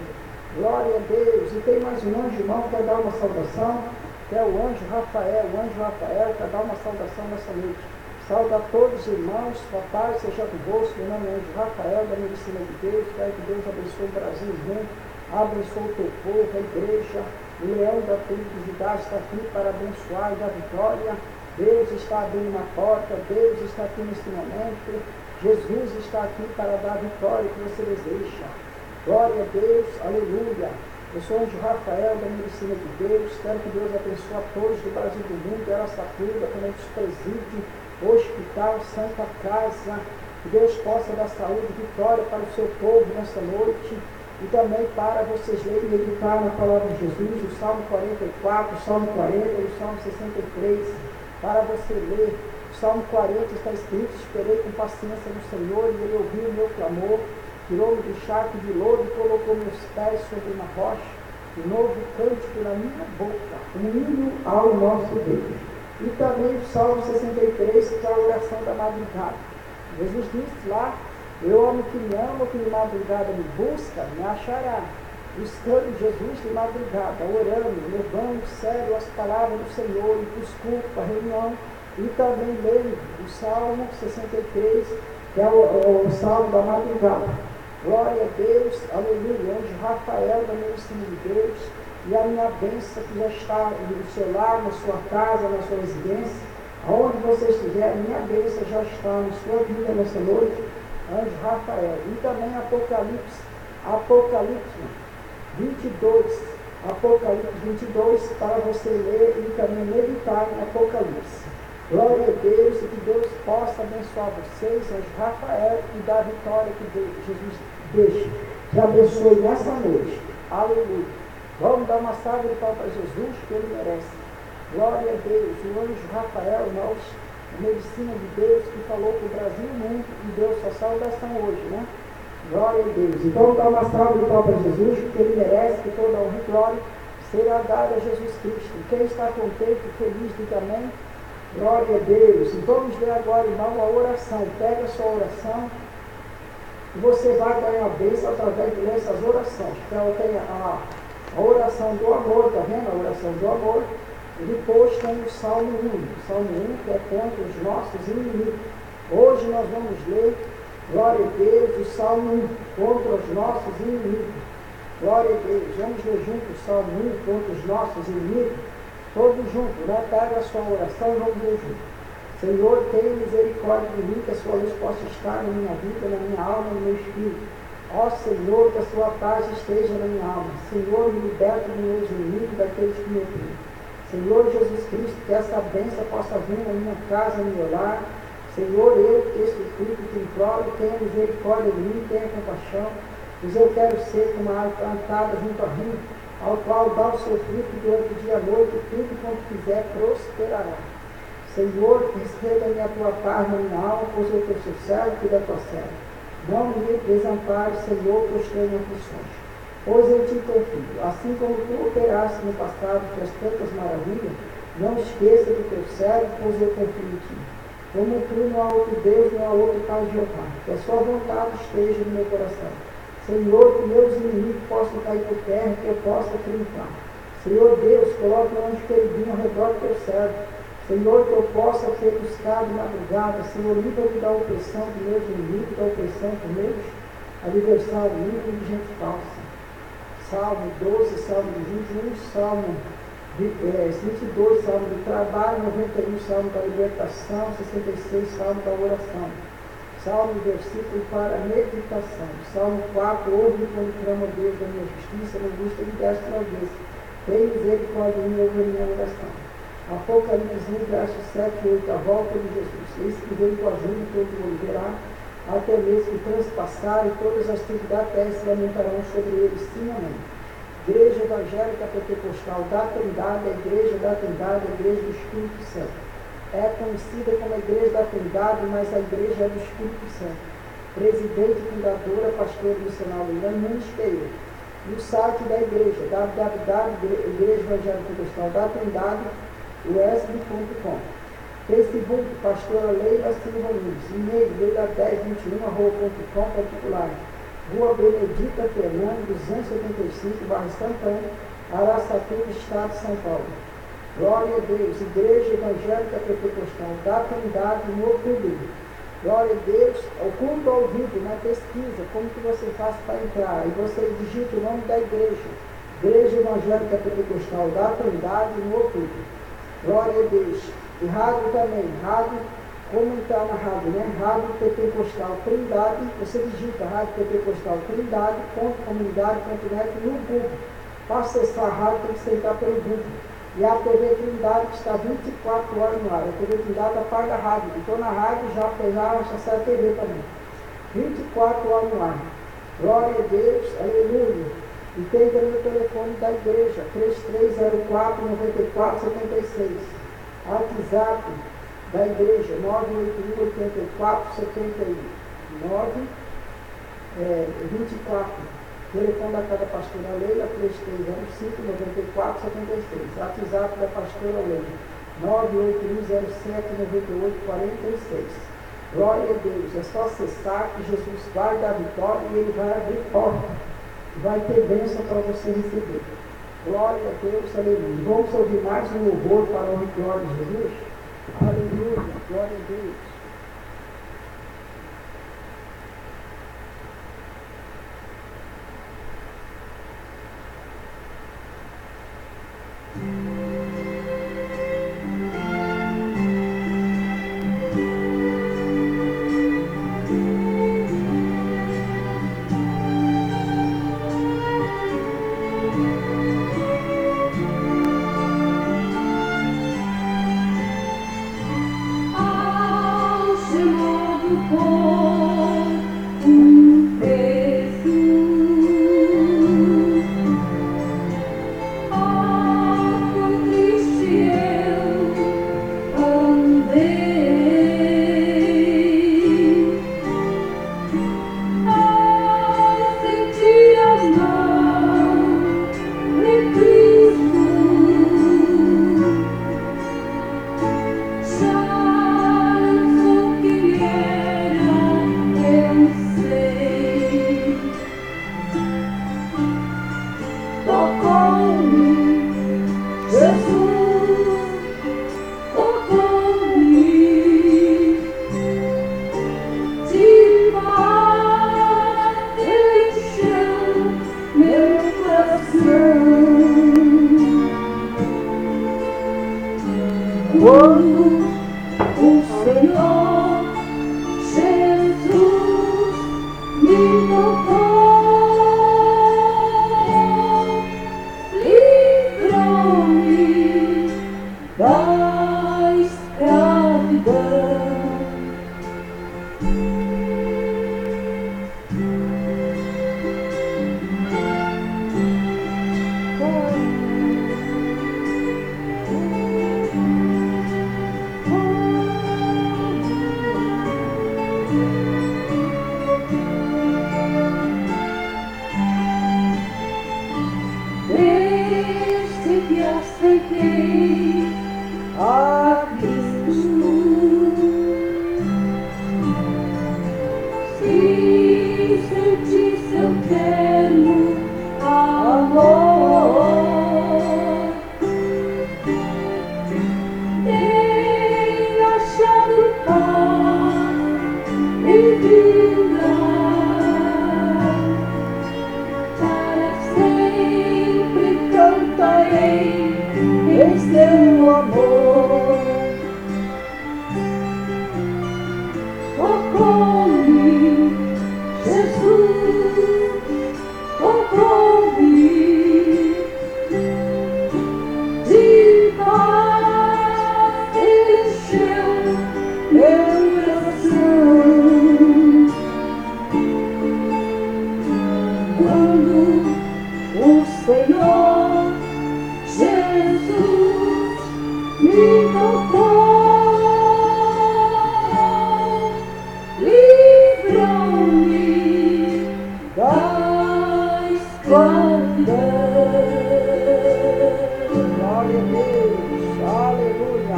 glória a Deus. E tem mais um anjo, irmão, que quer dar uma saudação, que é o anjo Rafael. O anjo Rafael quer dar uma saudação nessa noite. Sauda a todos os irmãos, papai, seja convosco. Meu nome é anjo Rafael, da medicina de Deus. Quero que Deus abençoe o Brasil mundo, abençoe o teu povo, a igreja. O leão da tribo de Judá está aqui para abençoar e dar vitória. Deus está abrindo uma porta, Deus está aqui nesse momento. Jesus está aqui para dar a vitória que você deseja. Glória a Deus, aleluia. Eu sou o anjo Rafael, da medicina de Deus. Quero que Deus abençoe a todos do Brasil do mundo, Araçatuba, também dos presídios, hospital, Santa Casa. Que Deus possa dar saúde e vitória para o seu povo nessa noite. E também para vocês lerem e meditar na palavra de Jesus, o Salmo 44, o Salmo 40 e o Salmo 63. Para você ler, o Salmo 40 está escrito: esperei com paciência no Senhor, e ele ouviu o meu clamor, tirou-me do charco de lodo e colocou meus pés sobre uma rocha, um novo cântico na minha boca, um hino ao nosso Deus. E também o Salmo 63, que é a oração da madrugada. Jesus disse lá: eu amo que me ama, que de madrugada me busca, me achará. Buscando Jesus de madrugada, orando, levando sério as palavras do Senhor, e desculpa a reunião. E também lendo o Salmo 63, que é o Salmo da madrugada. Glória a Deus, aleluia. Anjo Rafael, da medicina de Deus, e a minha bênção que já está no seu lar, na sua casa, na sua residência, aonde você estiver, a minha bênção já está na sua vida nessa noite. Anjo Rafael. E também Apocalipse 22, Apocalipse 22, para você ler e também meditar em Apocalipse. Glória a Deus, e que Deus possa abençoar vocês, anjo Rafael, e dar a vitória que Jesus deixa. Que abençoe nessa noite. Aleluia. Vamos dar uma salva de palmas para Jesus, que ele merece. Glória a Deus. O anjo Rafael, irmãos, a medicina de Deus, que falou para o Brasil e o mundo, e deu sua saudação hoje, né? Glória a Deus. E vamos dar uma salva de palmas para Jesus, porque Ele merece que toda honra e glória será dada a Jesus Cristo. Quem está contente e feliz, diga amém. Glória a Deus. E vamos ler agora, irmão, a oração. Pega a sua oração e você vai ganhar a bênção através de ler essas orações. Então tem a oração do amor, está vendo? A oração do amor. E depois tem o Salmo 1. O Salmo 1 que é contra os nossos inimigos. Hoje nós vamos ler, glória a Deus, o Salmo 1 contra os nossos inimigos. Glória a Deus. Vamos ler juntos o Salmo 1 contra os nossos inimigos. Todos juntos, né? Pega a sua oração e vamos ler juntos. Senhor, tenha misericórdia de mim, que a sua luz possa estar na minha vida, na minha alma, no meu espírito. Ó Senhor, que a sua paz esteja na minha alma. Senhor, me liberta dos meus inimigos, daqueles que me oprimem. Senhor Jesus Cristo, que essa bênção possa vir na minha casa, no meu lar. Senhor, eu que este fruto te imploro, tenha misericórdia de mim, tenha compaixão, pois eu quero ser como a árvore plantada junto ao rio, ao qual dá o seu fruto durante o dia e a noite, e tudo quanto fizer prosperará. Senhor, receba-me a tua paz na minha alma, pois eu sou seu servo e da tua serva. Não me desampare, Senhor, pois tenho aflições. Pois eu te confio, assim como tu operaste no passado, fez tantas maravilhas, não esqueça do teu servo, pois eu confio em ti. Como tu não há outro Deus, não há outro Pai Jeová, que a sua vontade esteja no meu coração. Senhor, que meus inimigos possam cair por terra, que eu possa triunfar. Senhor Deus, coloque um anjo queridinho ao redor do teu servo. Senhor, que eu possa ser buscado de madrugada. Senhor, livra-me da opressão dos meus inimigos, da opressão dos meus adversários, livre de gente falsa. Salmo 12, Salmo 21, Salmo 22, Salmo do trabalho, 91, Salmo da libertação, 66, Salmo da oração. Salmo, versículo para a meditação. Salmo 4, ouve quando clamo a Deus da minha justiça, na vista de desta vez. Tem misericórdia de mim, ouve a minha oração. Apocalipse 1, versos 7 e 8, a volta de Jesus. Eis que veio com a ajuda, todo mundo verá, até mesmo que transpassarem todas as tribos da terra se lamentarão sobre eles. Sim, amém. Igreja Evangelica Pentecostal da Trindade, a Igreja da Trindade, a Igreja do Espírito Santo. É conhecida como a Igreja da Trindade, mas a Igreja é do Espírito Santo. Presidente, fundadora, pastor missionário Nunes Pereira. E o site da Igreja, www.Igreja Evangelica Pentecostal da Trindade, usb.com. Facebook, pastora Leila Silva Nunes. E-mail, leila1021@com, particular. Rua Benedita Fernando, 285, bairro Santana, Araçatuba, Estado de São Paulo. Glória a Deus. Igreja Evangelica Pentecostal da Trindade, no YouTube. Glória a Deus. O culto ao vivo, na pesquisa, como que você faz para entrar? E você digita o nome da igreja. Igreja Evangelica Pentecostal da Trindade, no YouTube. Glória a Deus. E rádio também. Rádio, como entrar na rádio, né? Rádio Pentecostal Trindade. Você digita Rádio Pentecostal Trindade.comunidade.net no Google. Para acessar a rádio, tem que sentar pelo Google. E a TV Trindade que está 24 horas no ar. A TV Trindade apaga a rádio. Então na rádio já sai a TV também. 24 horas no ar. Glória a Deus, aleluia. E tem também o telefone da igreja, 3304-9476. WhatsApp da igreja, 981-84-71. Telefone da casa pastora Leila, 3305-9476. WhatsApp da pastora Leila, 98107-9846. Glória a Deus. É só acessar que Jesus vai dar vitória e Ele vai abrir porta. Vai ter bênção para você receber. Glória a Deus, aleluia. Vamos ouvir mais um louvor para o glória de Jesus? Aleluia, glória a Deus. Quando o Senhor Jesus me tocou, livrou-me da escravidão. Desde que aceitei a Cristo, sim, senti seu terno amor. Tenho achado paz e vida. Cantarei em seu amor. Tocou-me, Jesus, tocou-me de paz, encheu meu coração. Quando o Senhor Jesus me tocou, livrou-me da escravidão. Glória a Deus, aleluia.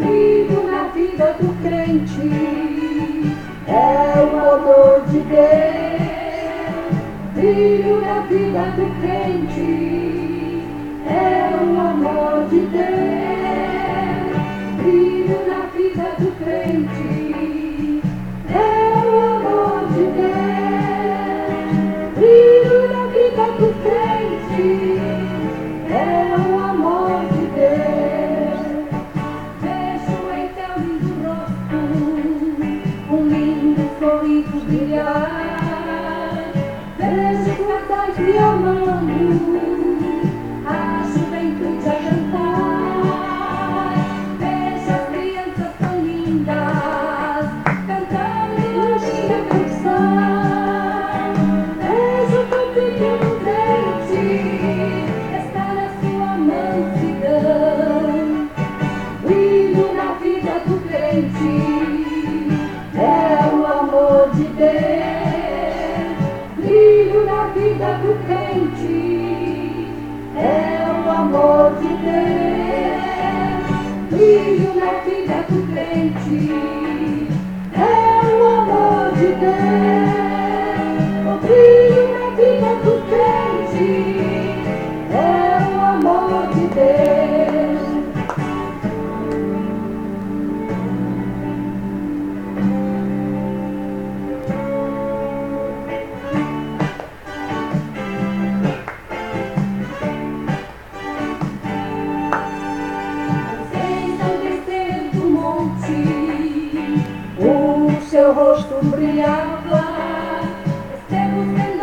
Brilho na vida do crente é o amor de Deus. Brilho na vida do crente é o amor de Deus. Brilho na vida do crente é o amor de Deus. Brilho na vida do crente é o amor de Deus. Vejo em teu lindo rosto um lindo sorriso brilhar. Vejo casais me amando, a juventude a cantar. Vejo as crianças tão lindas cantando linda canção. Vejo tão pequeno crente está na sua mansidão. Brilho na vida do crente é o amor de Deus. Brilho na vida do crente é o amor de Deus. Brilho na vida do crente é o amor de Deus. O brilho na vida do crente é o amor de Deus. O seu rosto brilhava, esteve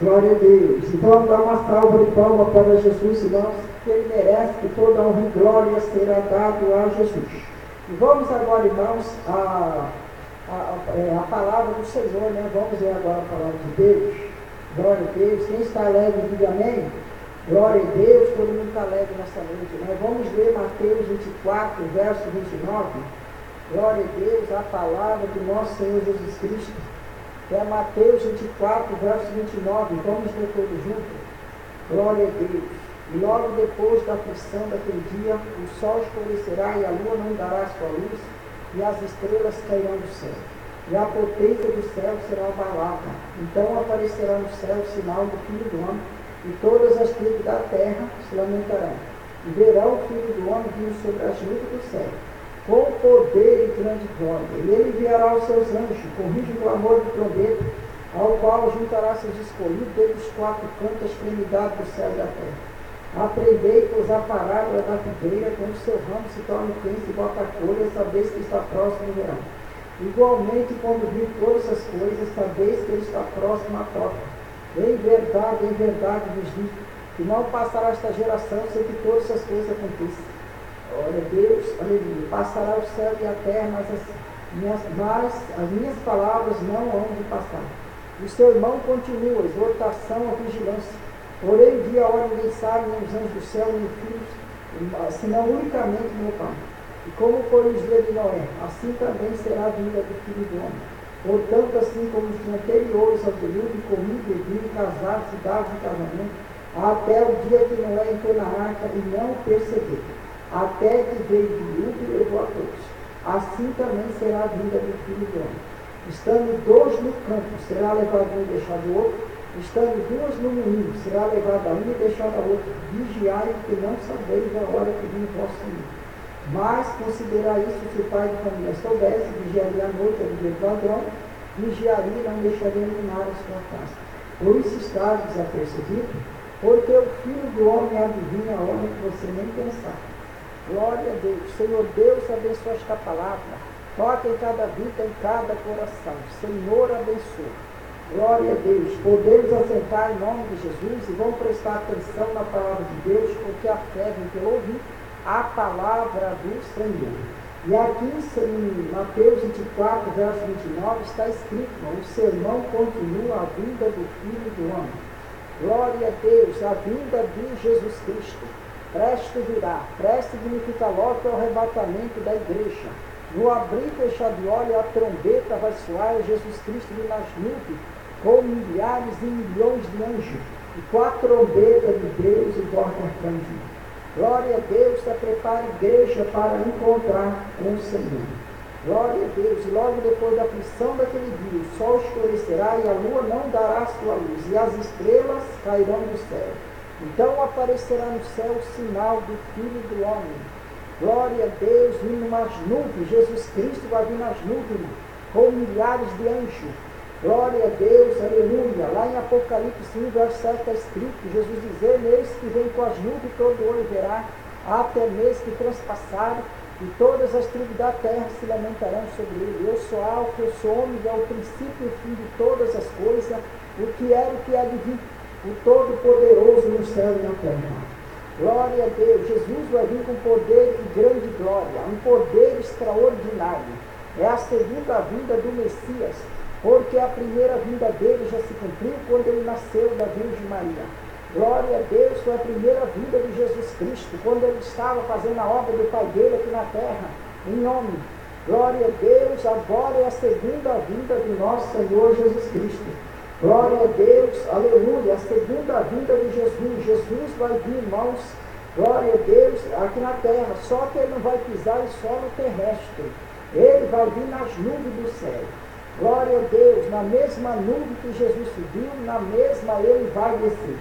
Glória a Deus. Então vamos dar uma salva de palmas para Jesus, irmãos, que Ele merece, que toda honra e glória será dado a Jesus. E vamos agora, irmãos, a palavra do Senhor, né? Vamos ver agora a palavra de Deus. Glória a Deus. Quem está alegre, diga amém. Glória a Deus, todo mundo está alegre nessa noite, né? Vamos ler Mateus 24, verso 29. Glória a Deus, a palavra do nosso Senhor Jesus Cristo. É Mateus 24, verso 29. Vamos ler todos juntos. Glória a Deus. E logo depois da aflição daquele dia, o sol escurecerá e a lua não dará sua luz, e as estrelas cairão do céu. E a potência do céu será abalada. Então aparecerá no céu o sinal do Filho do Homem, e todas as tribos da terra se lamentarão. E verão o Filho do Homem vindo sobre as nuvens do céu, com poder e grande glória. E ele enviará os seus anjos, com rígido clamor de trombeta, ao qual juntará seus escolhidos desde os quatro cantos da extremidade do céu e da terra. Aprendei-vos a parábola da figueira, quando seu ramo se torna quente e bota folha, sabeis que está próximo o verão. Igualmente, quando vir todas essas coisas, sabeis que ele está próximo à porta. Em verdade vos digo, que não passará esta geração sem que todas essas coisas aconteçam. Glória a Deus, aleluia. Passará o céu e a terra, mas as minhas palavras não hão de passar. O seu irmão continua, exortação à vigilância. Porém, dia e hora ninguém sabe, nem os anjos do céu, nem os filhos, senão unicamente meu Pai. E como foi os dias de Noé, assim também será a vinda do Filho do Homem. Portanto, assim como os dias anteriores ao dilúvio, comiam, bebiam, casados e davam em casamento, até o dia que Noé entrou na arca e não percebeu. Até que veio o dilúvio e levou a todos. Assim também será a vinda do Filho do Homem. Estando dois no campo, será levado um e deixado o outro. Estando duas no moinho, será levada uma e deixada a outra. Vigiai, porque não sabeis a hora que vem o vosso Senhor. Mas considerai isso, se o pai de família soubesse, vigiaria à noite, a dia do ladrão, vigiaria e não deixaria iluminar a sua casa. Por isso está desapercebido, porque o Filho do Homem adivinha a hora que você nem pensar. Glória a Deus. Senhor Deus, abençoa esta palavra. Toca em cada vida, em cada coração. Senhor, abençoa. Glória a Deus. Podemos assentar em nome de Jesus e vamos prestar atenção na palavra de Deus, porque a fé vem pelo ouvir a palavra do Senhor. E aqui em Mateus 24, verso 29, está escrito, o sermão continua a vinda do Filho do Homem. Glória a Deus, a vinda de Jesus Cristo. Preste virá, preste significa logo o arrebatamento da igreja. No abrir e fechar de olho, a trombeta vai soar, Jesus Cristo vem nas nuvens, com milhares e milhões de anjos, e com a trombeta de Deus e voz arcanjo. Glória a Deus, se prepara a igreja para encontrar com o Senhor. Glória a Deus, e logo depois da aflição daquele dia, o sol escurecerá e a lua não dará sua luz, e as estrelas cairão do céu. Então aparecerá no céu o sinal do Filho do Homem. Glória a Deus, vindo nas nuvens, Jesus Cristo vai vir nas nuvens, com milhares de anjos. Glória a Deus, aleluia. Lá em Apocalipse 1, verso 7 está escrito, Jesus dizendo, eis que vem com as nuvens, todo olho verá, até mesmo que transpassaram, e todas as tribos da terra se lamentarão sobre ele. Eu sou Alfa, eu sou Ômega, o princípio e o fim de todas as coisas, o que era e o que há de vir, o Todo-Poderoso no céu e na terra. Glória a Deus, Jesus vai vir com poder e grande glória, um poder extraordinário. É a segunda vinda do Messias, porque a primeira vinda dele já se cumpriu quando ele nasceu da Virgem Maria. Glória a Deus, foi a primeira vinda de Jesus Cristo, quando ele estava fazendo a obra do Pai dele aqui na terra, em nome. Glória a Deus, agora é a segunda vinda do nosso Senhor Jesus Cristo. Glória a Deus, aleluia, a segunda vinda de Jesus. Jesus vai vir, irmãos, glória a Deus, aqui na terra, só que ele não vai pisar em solo terrestre. Ele vai vir nas nuvens do céu. Glória a Deus, na mesma nuvem que Jesus subiu, na mesma ele vai descer.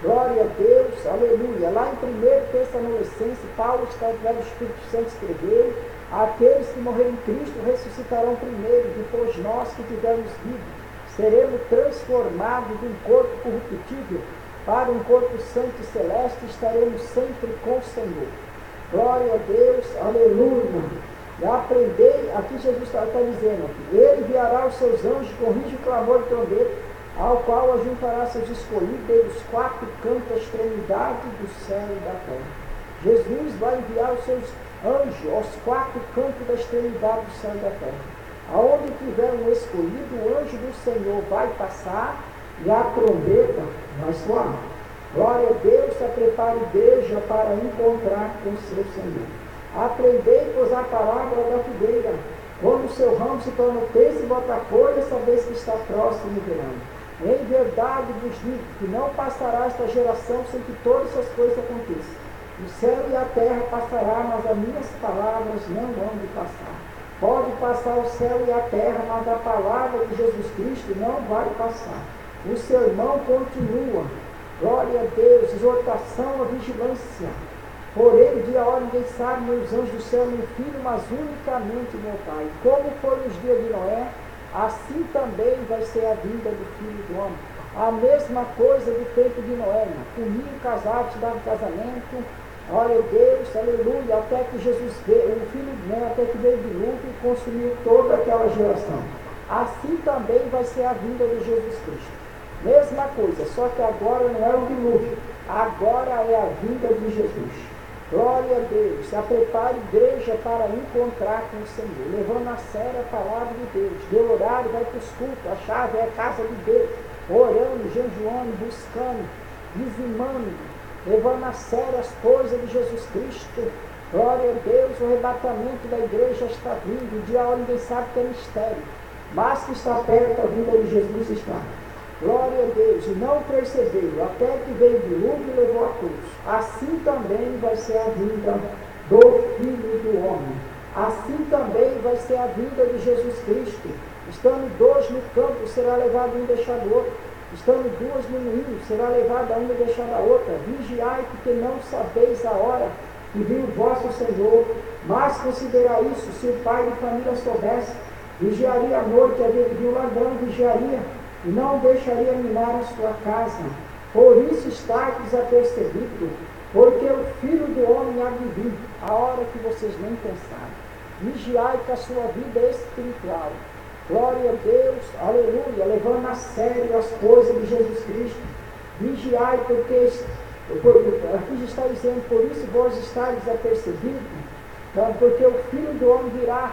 Glória a Deus, aleluia. Lá em 1 Tessalonicenses, Paulo escrevendo, o Espírito Santo escreveu, aqueles que morreram em Cristo ressuscitarão primeiro, depois nós que tivermos vivo, seremos transformados de um corpo corruptível para um corpo santo e celeste, e estaremos sempre com o Senhor. Glória a Deus, aleluia. E aprendei, aqui Jesus está dizendo, ele enviará os seus anjos com rígido clamor e trombeta, ao qual ajuntará seus escolhidos dos 4 cantos da extremidade do céu e da terra. Jesus vai enviar os seus anjos aos 4 cantos da extremidade do céu e da terra. Aonde tiver um escolhido, o anjo do Senhor vai passar e a trombeta vai soar. Glória a Deus, se prepare a igreja para encontrar com o seu Senhor. Aprendei, pois, a palavra da figueira. Quando o seu ramo se torna terço e bota folha, sabeis que está próximo o verão. Em verdade vos digo que não passará esta geração sem que todas essas coisas aconteçam. O céu e a terra passará, mas as minhas palavras não vão de passar. Pode passar o céu e a terra, mas a palavra de Jesus Cristo não vai passar. O sermão continua. Glória a Deus, exortação à vigilância. Porém, o dia a hora ninguém sabe, nem os anjos do céu, nem o filho, mas unicamente meu Pai. Como foi nos dias de Noé, assim também vai ser a vinda do Filho do Homem. A mesma coisa do tempo de Noé. Comiam, casavam, davam casamento. Glória a Deus, aleluia, até que Jesus veio, o Filho de Noé, até que veio de dilúvio e consumiu toda aquela geração. Assim também vai ser a vinda de Jesus Cristo. Mesma coisa, só que agora não é o dilúvio, agora é a vinda de Jesus. Glória a Deus, se prepare a igreja para encontrar com o Senhor, levando a sério a palavra de Deus. Deu horário, vai para os cultos, a chave é a casa de Deus, orando, jejuando, buscando, dizimando, levando a sério as coisas de Jesus Cristo. Glória a Deus, o arrebatamento da igreja está vindo, o dia onde ninguém sabe que é mistério, mas que está perto, a vinda de Jesus está. Glória a Deus, e não perceberam, até que veio o dilúvio e levou a todos. Assim também vai ser a vinda do Filho do Homem. Assim também vai ser a vinda de Jesus Cristo. Estando 2 no campo, será levado um e deixado o outro. Estando 2 no moinho, será levada uma e deixada a outra. Vigiai, porque não sabeis a hora que viu o vosso Senhor. Mas considerai isso, se o pai de família soubesse, vigiaria a noite, a ver o ladrão, vigiaria, e não deixaria minar a sua casa. Por isso está desapercebido, porque o Filho do Homem há de vir, a hora que vocês nem pensaram. Vigiai com a sua vida espiritual. Glória a Deus, aleluia, levando a sério as coisas de Jesus Cristo. Vigiai, porque aqui está dizendo, por isso vós estáis desapercebidos, porque o Filho do Homem virá.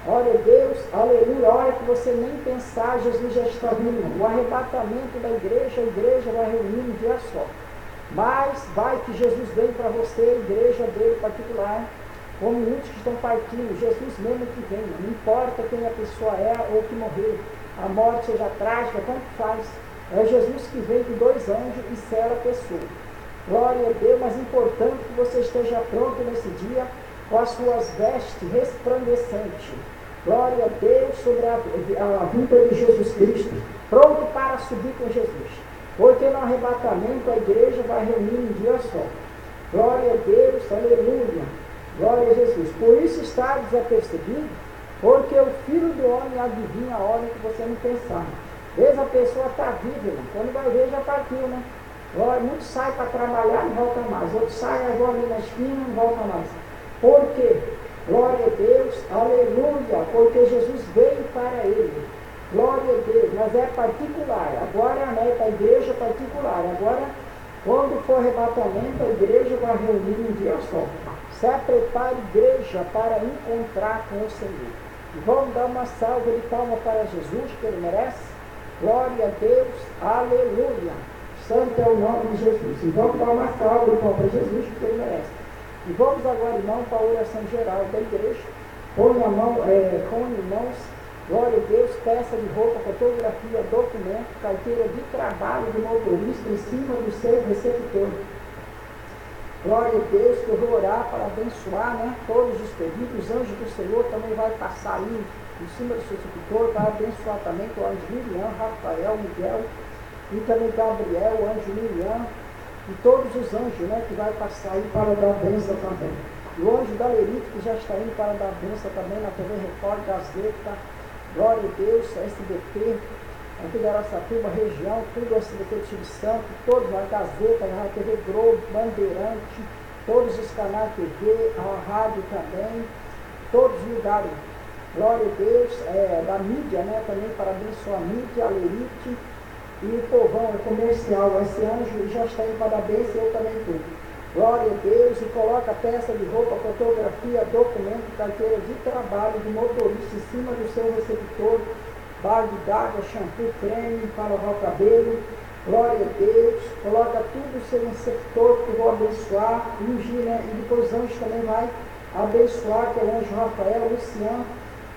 Glória a Deus, aleluia, a hora que você nem pensar, Jesus já está vindo. O arrebatamento da igreja, a igreja vai reunir um dia só. Mas vai que Jesus vem para você, a igreja dele particular, como muitos que estão partindo, Jesus mesmo que vem, não importa quem a pessoa é ou que morreu, a morte seja trágica, tanto faz. É Jesus que vem com 2 anjos e sela a pessoa. Glória a Deus, mas importante que você esteja pronto nesse dia, com as suas vestes resplandecentes. Glória a Deus sobre a vinda de Jesus Cristo, pronto para subir com Jesus. Porque no arrebatamento a igreja vai reunir um dia só. Glória a Deus, aleluia. Glória a Jesus. Por isso está desapercebido, porque o Filho do Homem adivinha a hora que você não pensar. Às vezes a pessoa está viva, irmão. Quando vai ver já partiu, né? Glória, muitos saem para trabalhar e não voltam mais. Outros saem, vão ali na esquina e não voltam mais. Por quê? Glória a Deus, aleluia, porque Jesus veio para ele. Glória a Deus, mas é particular. Agora, né, para a igreja particular. Agora, quando for arrebatamento, a igreja vai reunir um dia só. Se prepare a igreja para encontrar com o Senhor. E vamos dar uma salva de palmas para Jesus, que ele merece. Glória a Deus, aleluia. Santo é o nome de Jesus. E vamos dar uma salva de palmas para Jesus, que ele merece. E vamos agora, irmão, para a oração geral da igreja. Põe a mão, põe em mãos, glória a Deus, peça de roupa, fotografia, documento, carteira de trabalho de motorista em cima do seu receptor. Glória a Deus, que eu vou orar para abençoar, né, todos os pedidos. Os anjos do Senhor também vai passar aí em cima do seu receptor para abençoar também com o anjo Miriam, Rafael, Miguel e também Gabriel, o anjo Miriam. E todos os anjos, né, que vai passar aí para dar bênção também. E o anjo da Lerite, que já está indo para dar bênção também na TV Record, Gazeta, glória a Deus, SBT, aqui da Araçatuba, região, tudo SBT do Espírito Santo, todos, a Gazeta, a TV Globo, Bandeirante, todos os canais TV, a rádio também, todos os lugares. Glória a Deus, da mídia, né, também para abençoar a mídia, a Lerite, e o povão é comercial. Esse anjo já está indo para a bênção e eu também estou. Glória a Deus, e coloca peça de roupa, fotografia, documento, carteira de trabalho do motorista em cima do seu receptor, balde d'água, shampoo, creme para lavar o cabelo. Glória a Deus, coloca tudo no seu receptor que eu vou abençoar, ungir, né? E depois o anjo também vai abençoar, que é o anjo Rafael, Luciano,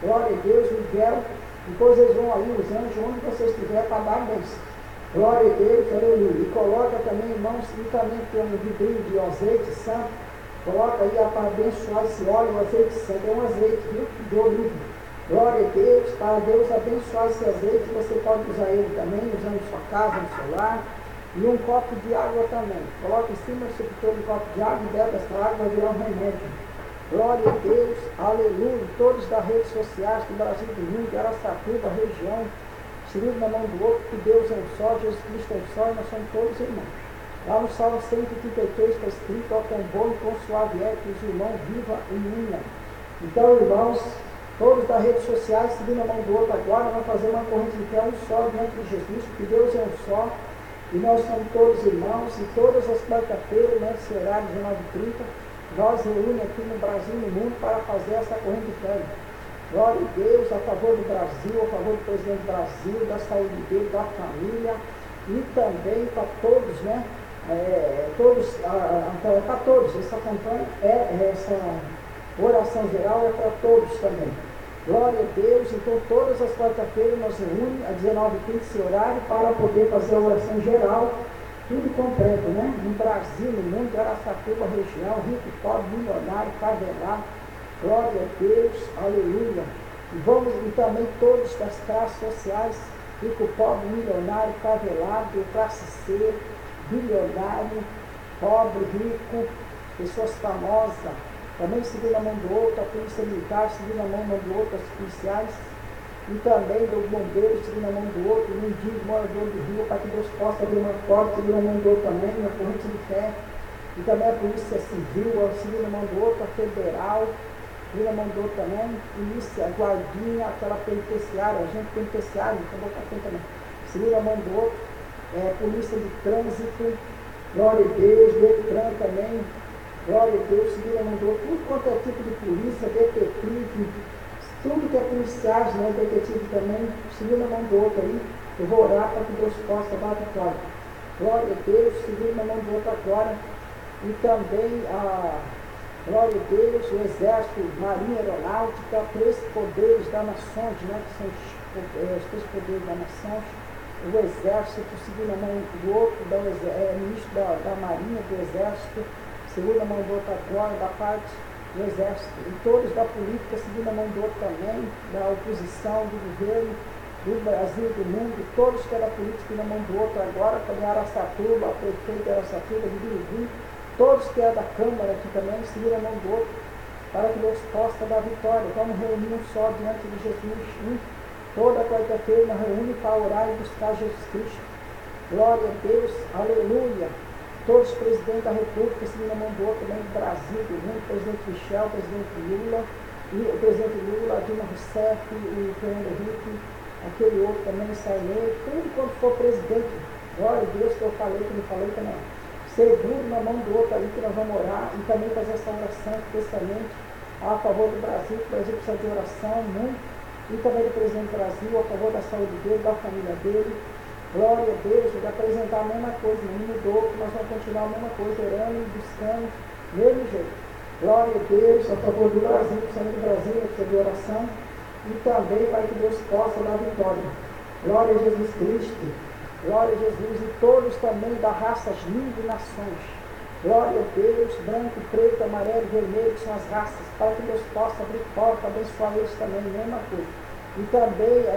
glória a Deus, Miguel. Depois eles vão aí, os anjos, onde você estiver, para dar a bênção. Glória a Deus, aleluia. E coloca também, irmãos, e também tem um vidrinho de azeite santo. Coloca aí para abençoar esse óleo, o azeite santo. É um azeite, viu? De oliva. Glória a Deus, para Deus abençoar esse azeite. Você pode usar ele também, usando em sua casa, no seu lar. E um copo de água também. Coloca em cima do receptor um copo de água e bebe essa água, vai virar um remédio. Glória a Deus, aleluia. Todos das redes sociais do Brasil, do mundo, de Araçatuba, região, seguindo na mão do outro, que Deus é um só, Jesus Cristo é um só, e nós somos todos irmãos. Lá no Salmo 133 está escrito: ó, quão bom e quão suave é que os irmãos vivam em unidade. Então, irmãos, todos das redes sociais, seguindo a mão do outro agora, vamos fazer uma corrente de fé um só diante de Jesus, porque Deus é um só, e nós somos todos irmãos, e todas as quarta-feiras, nesse horário de 19h30, nós reunimos aqui no Brasil e no mundo para fazer essa corrente de fé. Glória a Deus, a favor do Brasil, a favor do presidente do Brasil, da saúde dele, da família, e também para todos, né? Para todos, essa campanha, essa oração geral é para todos também. Glória a Deus, então todas as quarta-feiras nós reunimos às 19h30 esse horário para poder fazer a oração geral, tudo completo, né? No Brasil, no mundo, Araçatuba, região, rico, pobre, milionário, favelado. Glória a Deus, aleluia. E também todos das classes sociais, rico, pobre, milionário, favelado, classe C, bilionário, pobre, rico, pessoas famosas, também seguindo a mão do outro, a polícia militar, seguindo a mão do outro, as policiais, e também do bombeiro, seguindo a mão do outro, o mendigo, morador do rio, para que Deus possa abrir uma porta, seguindo a mão do outro também, uma corrente de fé, e também a polícia civil, seguindo a mão do outro, a federal, seguindo a mão do outro também, polícia, a guardinha, aquela penitenciária, a gente penitenciária, então vou para também, seguindo a mão do outro, polícia de trânsito, glória a Deus, Detran também, glória a Deus, seguindo a mão do outro, tudo quanto é tipo de polícia, detetive, tudo que é policiais, né, detetive também, seguindo a mão do outro aí, eu vou orar para que Deus possa dar vitória. Glória a Deus, seguindo a mão do outro agora, e também glória a Deus, o Exército, Marinha Aeronáutica, 3 poderes da nação, né, que são os 3 poderes da nação, o Exército, seguindo a mão do outro, ministro da Marinha, do Exército, seguindo a mão do outro agora, da parte do Exército, e todos da política, seguindo a mão do outro também, da oposição, do governo, do Brasil, do mundo, todos que é da política, seguindo a mão do outro agora, também Araçatuba, a prefeita de Araçatuba, de Birigui, todos que é da Câmara aqui também, seguindo a mão do outro, para que Deus possa dar vitória. Vamos reunir um só diante de Jesus, toda quarta-feira nós reunimos para orar e buscar Jesus Cristo. Glória a Deus, aleluia. Todos os presidentes da República, seguindo a mão do outro, também do Brasil, do mundo, o presidente Michel, o presidente Lula, e o presidente Lula, a Dilma Rousseff, o Fernando Henrique, aquele outro também, Sarney, tudo quanto for presidente, glória a Deus, que eu falei, que não falei também. Seguro na mão do outro ali que nós vamos orar e também fazer essa oração, especialmente a favor do Brasil, que o Brasil precisa de oração, muito, e também do presidente do Brasil, a favor da saúde dele, da família dele. Glória a Deus, de apresentar a mesma coisa, não mudou, nós vamos continuar a mesma coisa, orando e buscando, mesmo jeito. Glória a Deus, a favor do Brasil, precisando do Brasil, precisa de oração, e também para que Deus possa dar vitória. Glória a Jesus Cristo, glória a Jesus, e todos também das raças, línguas e nações. Glória a Deus, branco, preto, amarelo, vermelho, que são as raças, para que Deus possa abrir porta, abençoar eles também, mesma coisa. E também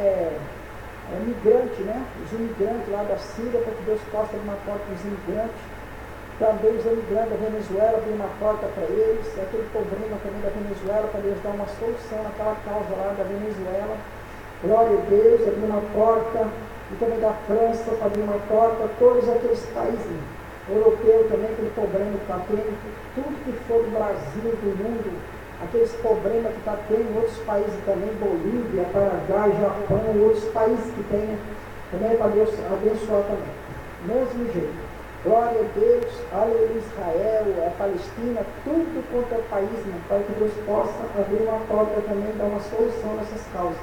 migrante, né? Os imigrantes lá da Síria, para que Deus possa abrir uma porta para os imigrantes. Também os imigrantes da Venezuela, abrir uma porta para eles. Aquele problema também da Venezuela, para Deus dar uma solução naquela causa lá da Venezuela. Glória a Deus, abrir uma porta. E também da França, para abrir uma porta. Todos aqueles países europeus também, aquele problema que está tendo. Tudo que for do Brasil, do mundo, aqueles problemas que está tendo em outros países também, Bolívia, Paraguai, Japão, outros países que tem, também para Deus abençoar também. Mesmo jeito. Glória a Deus, aleluia, Israel, a Palestina, tudo quanto é país, né, para que Deus possa abrir uma porta também, dar uma solução nessas causas.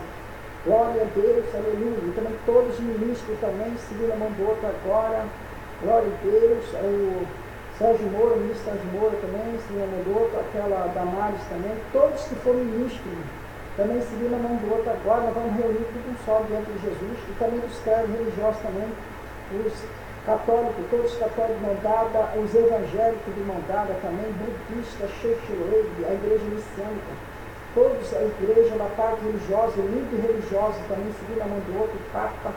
Glória a Deus, aleluia. E também todos os ministros também, seguindo a mão do outro agora. Glória a Deus, o Sérgio Moura, o ministro Sérgio Moura também, seguindo a mão do outro, aquela Damares também, todos que foram ministros, também seguindo a mão do outro agora, nós vamos reunir tudo um só diante de Jesus, e também dos credos religiosos também, os católicos, todos os católicos de mão dada, os evangélicos de mão dada também, budistas, Shechilei, a igreja messiânica, todos a igreja da parte religiosa, o líder religioso também, seguindo a mão do outro, o Papa,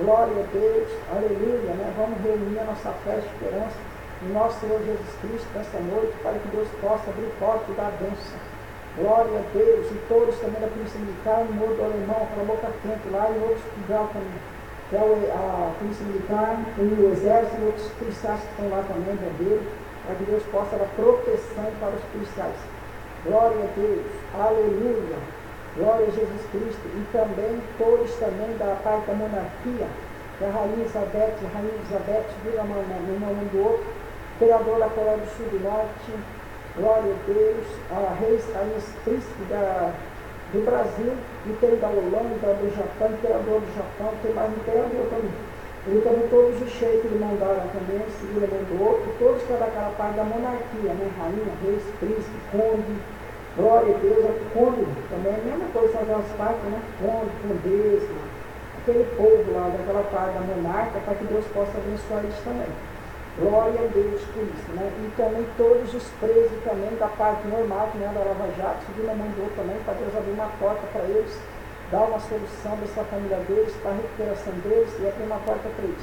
glória a Deus, aleluia, né? Vamos reunir a nossa fé e esperança no nosso Senhor Jesus Cristo nessa noite, para que Deus possa abrir porta e dar bênção. Glória a Deus, e todos também da polícia militar, no modo alemão, para a boca quente lá, e outros lugares também, que é a polícia militar, o exército e outros policiais que estão lá também, bombeiros, para que Deus possa dar proteção para os policiais. Glória a Deus, aleluia, glória a Jesus Cristo, e também todos também da parte da monarquia, que é a Rainha Elizabeth, vira a mão do outro, Imperador da Coreia do Sul e do Norte, glória a Deus, a Rainha Príncipe do Brasil, e tem da Holanda, do Japão, Imperador do Japão, tem mais Imperador também. E também todos os cheios que mandaram também, seguindo a mão do outro, todos que é daquela parte da monarquia, né? Rainha, reis, príncipe, conde, glória a Deus, conde também, a mesma coisa, são as partes, né? Conde, condesa, aquele povo lá daquela parte da monarca, para que Deus possa abençoar eles também. Glória a Deus por isso, né? E também todos os presos também da parte normal, né, da Lava Jato, seguindo a mão do outro também, para Deus abrir uma porta para eles, dar uma solução dessa família deles, para a recuperação deles e abrir uma porta para eles.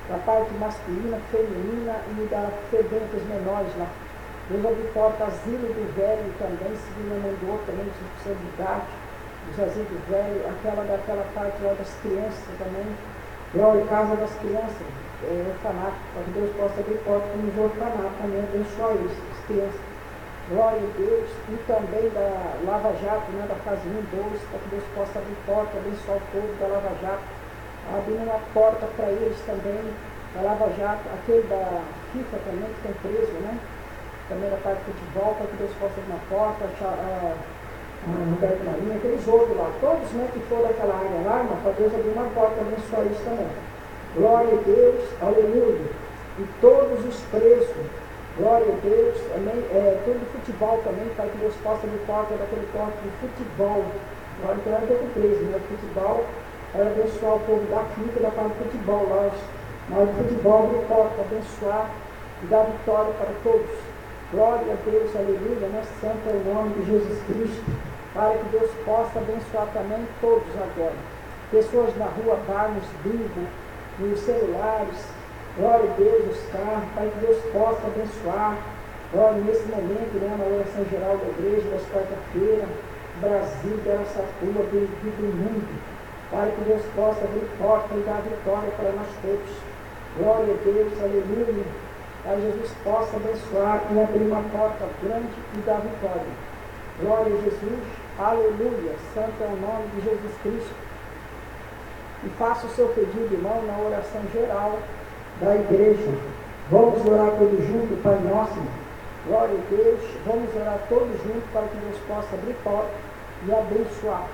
Da parte masculina, feminina e da FEBEM, os menores lá. Deus abre porta, asilo do velho também, seguindo a mão do outro também, sociedade, os asilos do velho, daquela parte lá das crianças também. Glória, casa das crianças. Orfanato, para que Deus possa abrir porta para os orfanatos também, abençoar eles, as crianças. Glória a Deus, e também da Lava Jato, né, da fase 1 e 2, para que Deus possa abrir porta, abençoar o povo da Lava Jato, abrir uma porta para eles também, da Lava Jato, aquele da FIFA também, que tem preso, né, também da parte de futebol, para que Deus possa abrir uma porta, Roberto Marinho, aqueles outros lá, todos, né, que for daquela área lá, mas para Deus abrir uma porta, abençoar eles também. Glória a Deus, aleluia. E todos os presos, glória a Deus, também, todo o futebol também, para que Deus possa abrir porta daquele corte de futebol. Agora que não é todo preso, né? O futebol era abençoar o povo da FIFA, da parte do futebol lá. Mas o futebol abre porta, abençoar e dar vitória para todos. Glória a Deus, aleluia, né? Santo é o nome de Jesus Cristo, para que Deus possa abençoar também todos agora. Pessoas na rua, barcos, vivo, nos celulares, glória a Deus, os carros, para que Deus possa abençoar, glória, nesse momento, né, na oração geral da igreja, das quarta-feira, Brasil, dessa rua, do mundo, para que Deus possa abrir porta e dar vitória para nós todos. Glória a Deus, aleluia, para que Jesus possa abençoar e abrir uma porta grande e dar vitória. Glória a Jesus, aleluia, santo é o nome de Jesus Cristo. E faça o seu pedido, irmão, na oração geral da igreja. Vamos orar todos juntos, Pai Nosso. Glória a Deus. Vamos orar todos juntos para que Deus possa abrir porta e abençoar.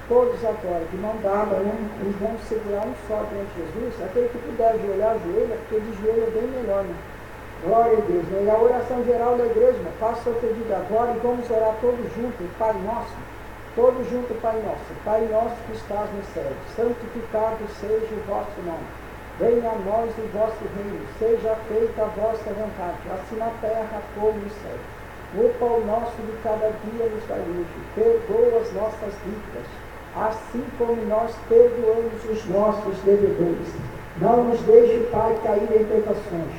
Todos agora, de mão dada, né? Eles vão segurar um só diante de Jesus. Aquele que puder ajoelhar, ajoelha, porque de joelho é bem melhor, né? Glória a Deus. Né? E a oração geral da igreja, faça o seu pedido agora e vamos orar todos juntos, Pai Nosso. Todos juntos, Pai Nosso. Pai Nosso que estás no céu, santificado seja o vosso nome. Venha a nós o vosso reino, seja feita a vossa vontade, assim na terra como no céu. O pão nosso de cada dia nos dai hoje, perdoa as nossas dívidas, assim como nós perdoamos os nossos devedores. Não nos deixe, Pai, cair em tentações,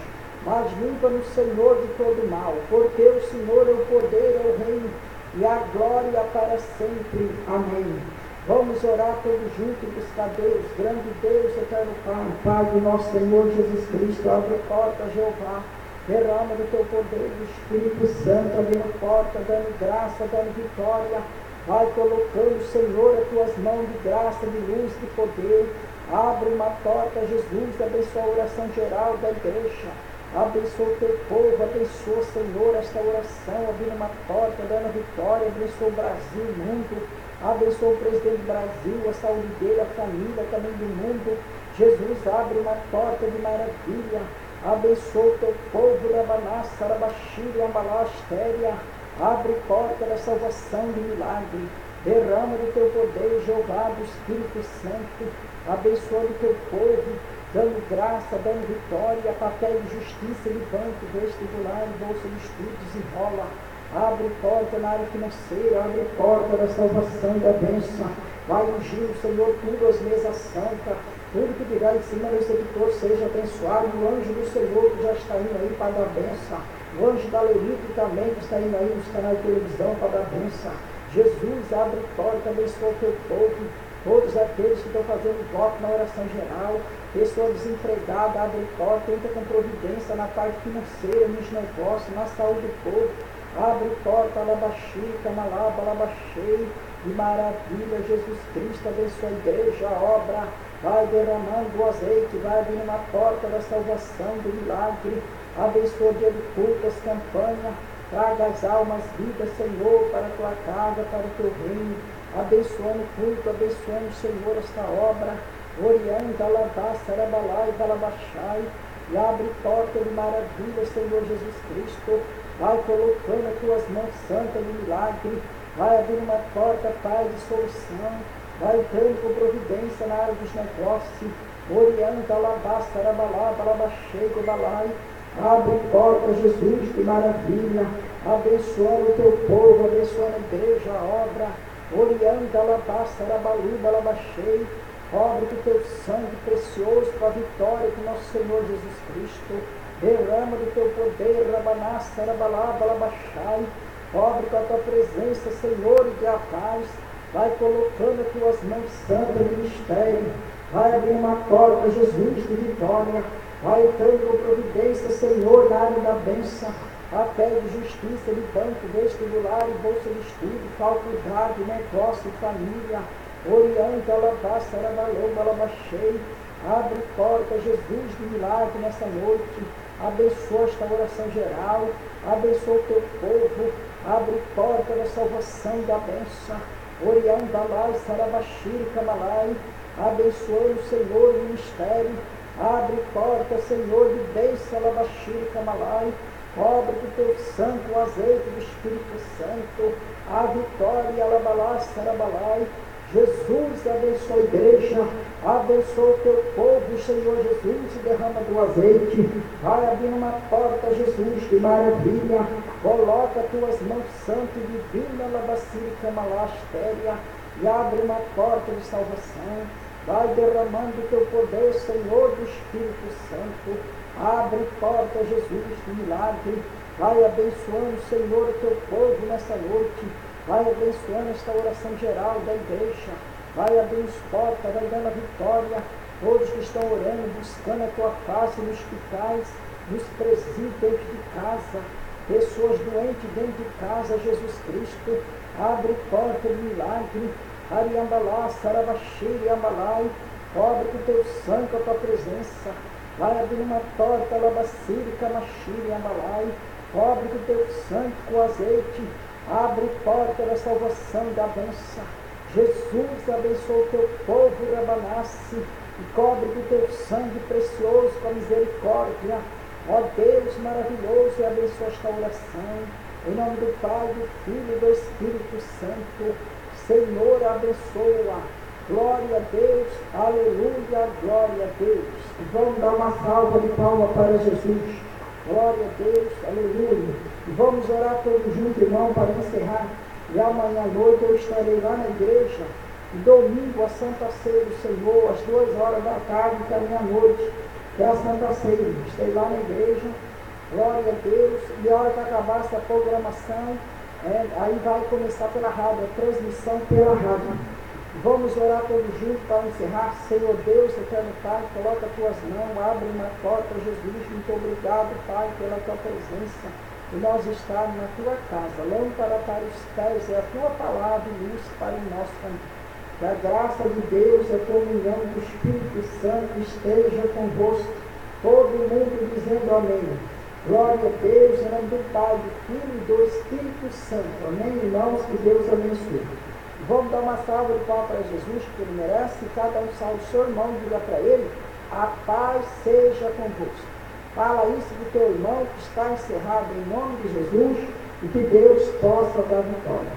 mas livra-nos, Senhor, de todo mal, porque o Senhor é o poder, é o reino, e a glória para sempre. Amém. Vamos orar todos juntos e buscar Deus, grande Deus, eterno Pai, Pai do nosso Senhor Jesus Cristo, abre porta, Jeová, derrama do teu poder, do Espírito Santo, abrindo porta, dando graça, dando vitória, vai colocando, Senhor, as tuas mãos de graça, de luz, de poder, Abre uma porta, Jesus, abençoa a oração geral da igreja. Abençoa o teu povo, abençoa, Senhor, esta oração, abrindo uma porta, dando vitória, abençoa o Brasil, o mundo, abençoa o presidente do Brasil, a saúde dele, a família também do mundo. Jesus, abre uma porta de maravilha, abençoa o teu povo, Rabanassa, Rabaxiri, Ambalastéria, abre porta da salvação, de milagre, derrama do teu poder, Jeová, do Espírito Santo, abençoa o teu povo, dando graça, dando vitória, papel de justiça, de banco, vestibular, bolsa de estudos, desenrola, abre porta na área financeira, abre porta da salvação, da bênção, vai ungir o Senhor tudo, as mesas santas, tudo que tiver em cima do receptor seja abençoado, o anjo do Senhor que já está indo aí para dar bênção, o anjo da Lerite também que está indo aí nos canais de televisão para dar bênção. Jesus, abre porta, abençoa o teu povo, todos aqueles que estão fazendo voto na oração geral, pessoa desempregada, abre porta, entra com providência na parte financeira, nos negócios, na saúde do povo, abre porta, alabaxi, camalaba, alabaxei, de maravilha, Jesus Cristo, abençoa a igreja, a obra, vai derramando o azeite, vai abrindo uma porta da salvação, do milagre, abençoa o dia de culto, as campanhas, traga as almas vidas, Senhor, para a tua casa, para o teu reino, abençoando o culto, abençoando, Senhor, esta obra, orienta, alabá, sarabalai, balabachai, e abre porta de maravilha, Senhor Jesus Cristo, vai colocando as tuas mãos santas de milagre, vai abrir uma porta, Pai, de solução, vai entrando com providência na área dos negócios, orienta, alabá, sarabalá, balabachei, gobalai, abre porta, Jesus, de maravilha, abençoando o teu povo, abençoando a igreja, a obra, orienta, alabá, sarabalu, balabachei, cobre com o teu sangue precioso para a vitória do nosso Senhor Jesus Cristo, derrama do teu poder, rabaná, sarabalá, balabachai, cobre com a tua presença, Senhor, e a paz, vai colocando as tuas mãos santas de mistério, vai abrir uma porta, Jesus, de vitória, vai entrando com providência, Senhor, na área da bênção, a pé de justiça, de banco, vestibular e bolsa de estudo, faculdade, negócio, família, orienta, alabasta, arabalou, alabachei, abre porta, Jesus, de milagre nessa noite, abençoa esta oração geral, abençoa o teu povo, abre porta da salvação e da bênção, orienta, alai, sarabachiri, camalai, abençoa o Senhor o ministério, abre porta, Senhor, de bênção, alabachiri, camalai, cobre do teu santo o azeite do Espírito Santo, a vitória, alabalá, sarabalai, Jesus, abençoa a igreja, abençoa o teu povo, Senhor Jesus, e derrama do azeite, vai abrindo uma porta, Jesus, de maravilha, coloca as tuas mãos santas e divina, alabaciri, camalá, astéria, e abre uma porta de salvação, vai derramando o teu poder, Senhor, do Espírito Santo, abre porta, Jesus, de milagre, vai abençoando, Senhor, o teu povo nessa noite, vai abençoando esta oração geral da igreja, vai abrindo as portas, vai dando a vitória, todos que estão orando, buscando a tua face nos hospitais, nos presídios dentro de casa, pessoas doentes dentro de casa, Jesus Cristo, abre porta de milagre, Ariambalá, Sarabachiri, Amalai, cobre com o teu sangue a tua presença, vai abrir uma porta, Alabaciri, Camachiri, Amalai, cobre com o teu sangue com azeite, abre porta da salvação e da bênção. Jesus, abençoa o teu povo, Rabanassi, e cobre com o teu sangue precioso, com a misericórdia. Ó Deus maravilhoso, e abençoa esta oração. Em nome do Pai, do Filho e do Espírito Santo. Senhor, abençoa. Glória a Deus, aleluia, glória a Deus. Vamos dar uma salva de palmas para Jesus. Glória a Deus, aleluia. E vamos orar todos juntos, irmão, para encerrar. E amanhã à noite eu estarei lá na igreja. E domingo, a Santa Ceia do Senhor, às 2 horas da tarde, que é a meia-noite, que é a Santa Ceia. Estarei lá na igreja. Glória a Deus. E a hora que acabar essa programação, aí vai começar pela rádio, a transmissão pela rádio. Vamos orar todos juntos para encerrar. Senhor Deus, eterno Pai, coloca as tuas mãos, abre uma porta, Jesus. Muito obrigado, Pai, pela tua presença. E nós estamos na tua casa. Lâmpada para os pés é a tua palavra e luz para o nosso caminho. Que a graça de Deus e a comunhão do Espírito Santo esteja convosco. Todo mundo dizendo amém. Glória a Deus, em nome do Pai, do Filho e do Espírito Santo. Amém, irmãos? Que Deus abençoe. Vamos dar uma salva de palmas para Jesus, que Ele merece. Cada um salve o seu irmão e diga para ele: a paz seja convosco. Fala isso do teu irmão que está encerrado em nome de Jesus e que Deus possa dar vitória.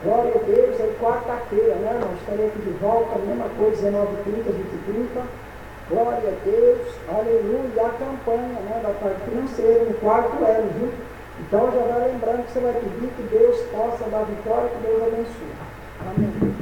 Glória a Deus, é quarta-feira, né? Nós estaremos aqui de volta, a mesma coisa, 19h30, 20h30. Glória a Deus, aleluia. E a campanha, né, da parte financeira, no quarto L, viu? Então já vai lembrando que você vai pedir que Deus possa dar vitória, que Deus abençoe. Amém.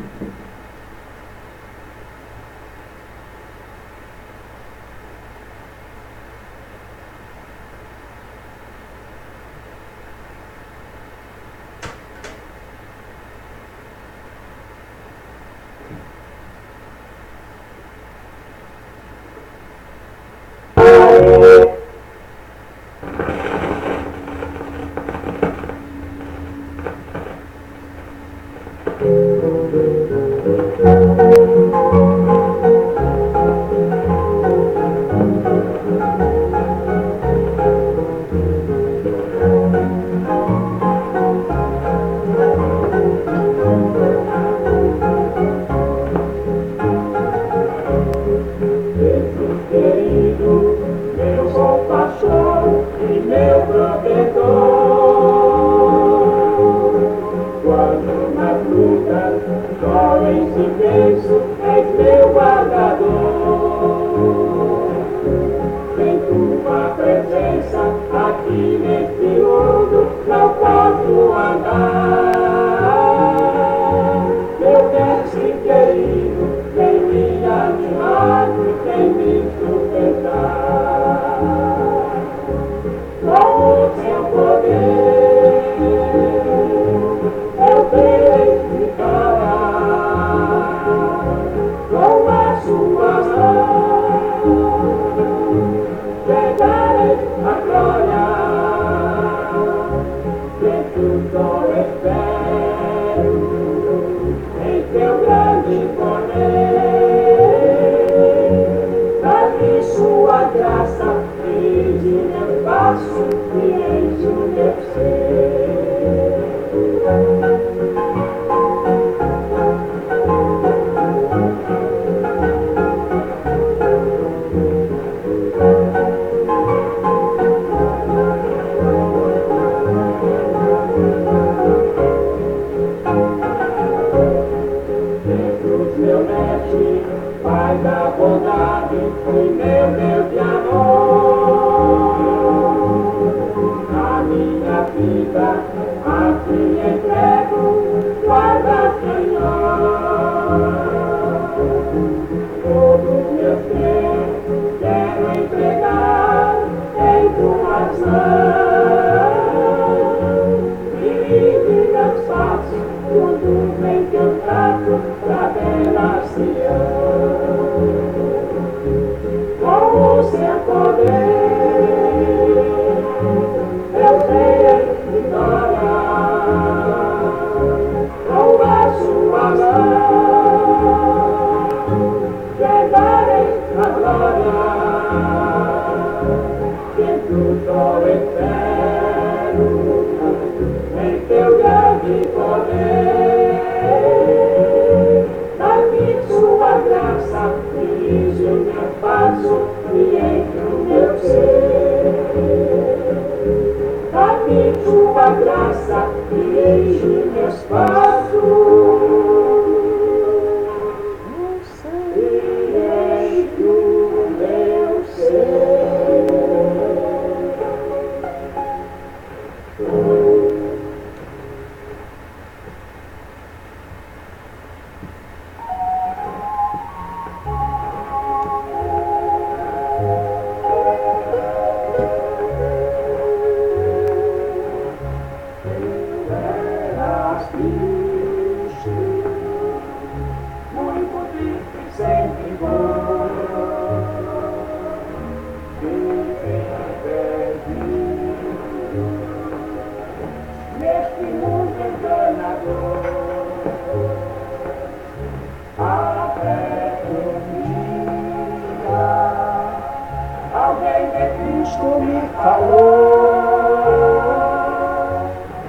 Cristo me falou.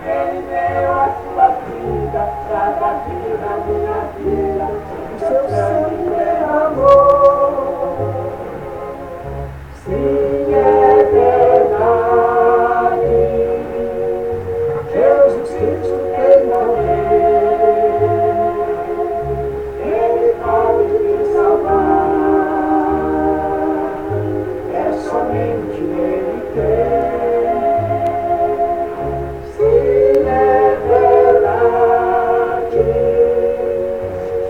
Ele deu a sua vida para dar vida à minha vida. O seu sangue derramou. Sim, é verdade. Jesus Cristo tem poder. Ele pode te salvar. É somente Ele crer. Sim, é verdade.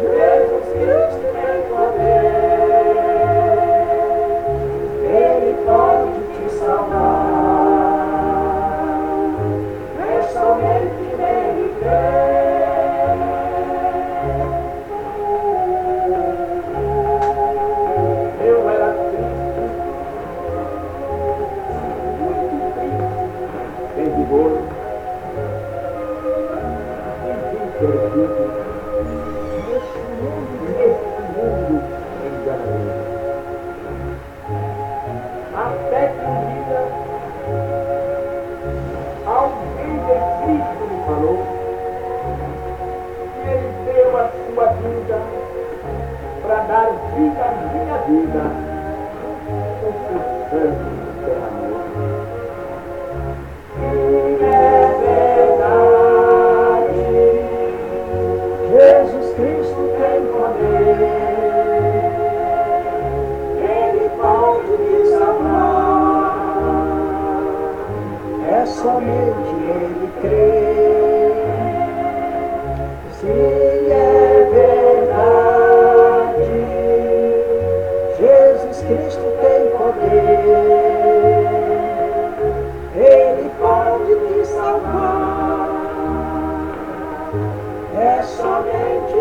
Jesus Cristo tem poder. Ele pode te salvar. É somente nele crer. Eu era triste, muito triste, sem vigor, e vim perdido neste mundo enganado. Até que um dia alguém de Cristo me falou que ele deu a sua vida para dar vida à minha vida com seu sangue derramou. E é verdade, Jesus Cristo tem poder. Ele pode me salvar. É somente Ele crer. Sim, é verdade. Jesus Cristo tem poder. Ele pode te salvar. É somente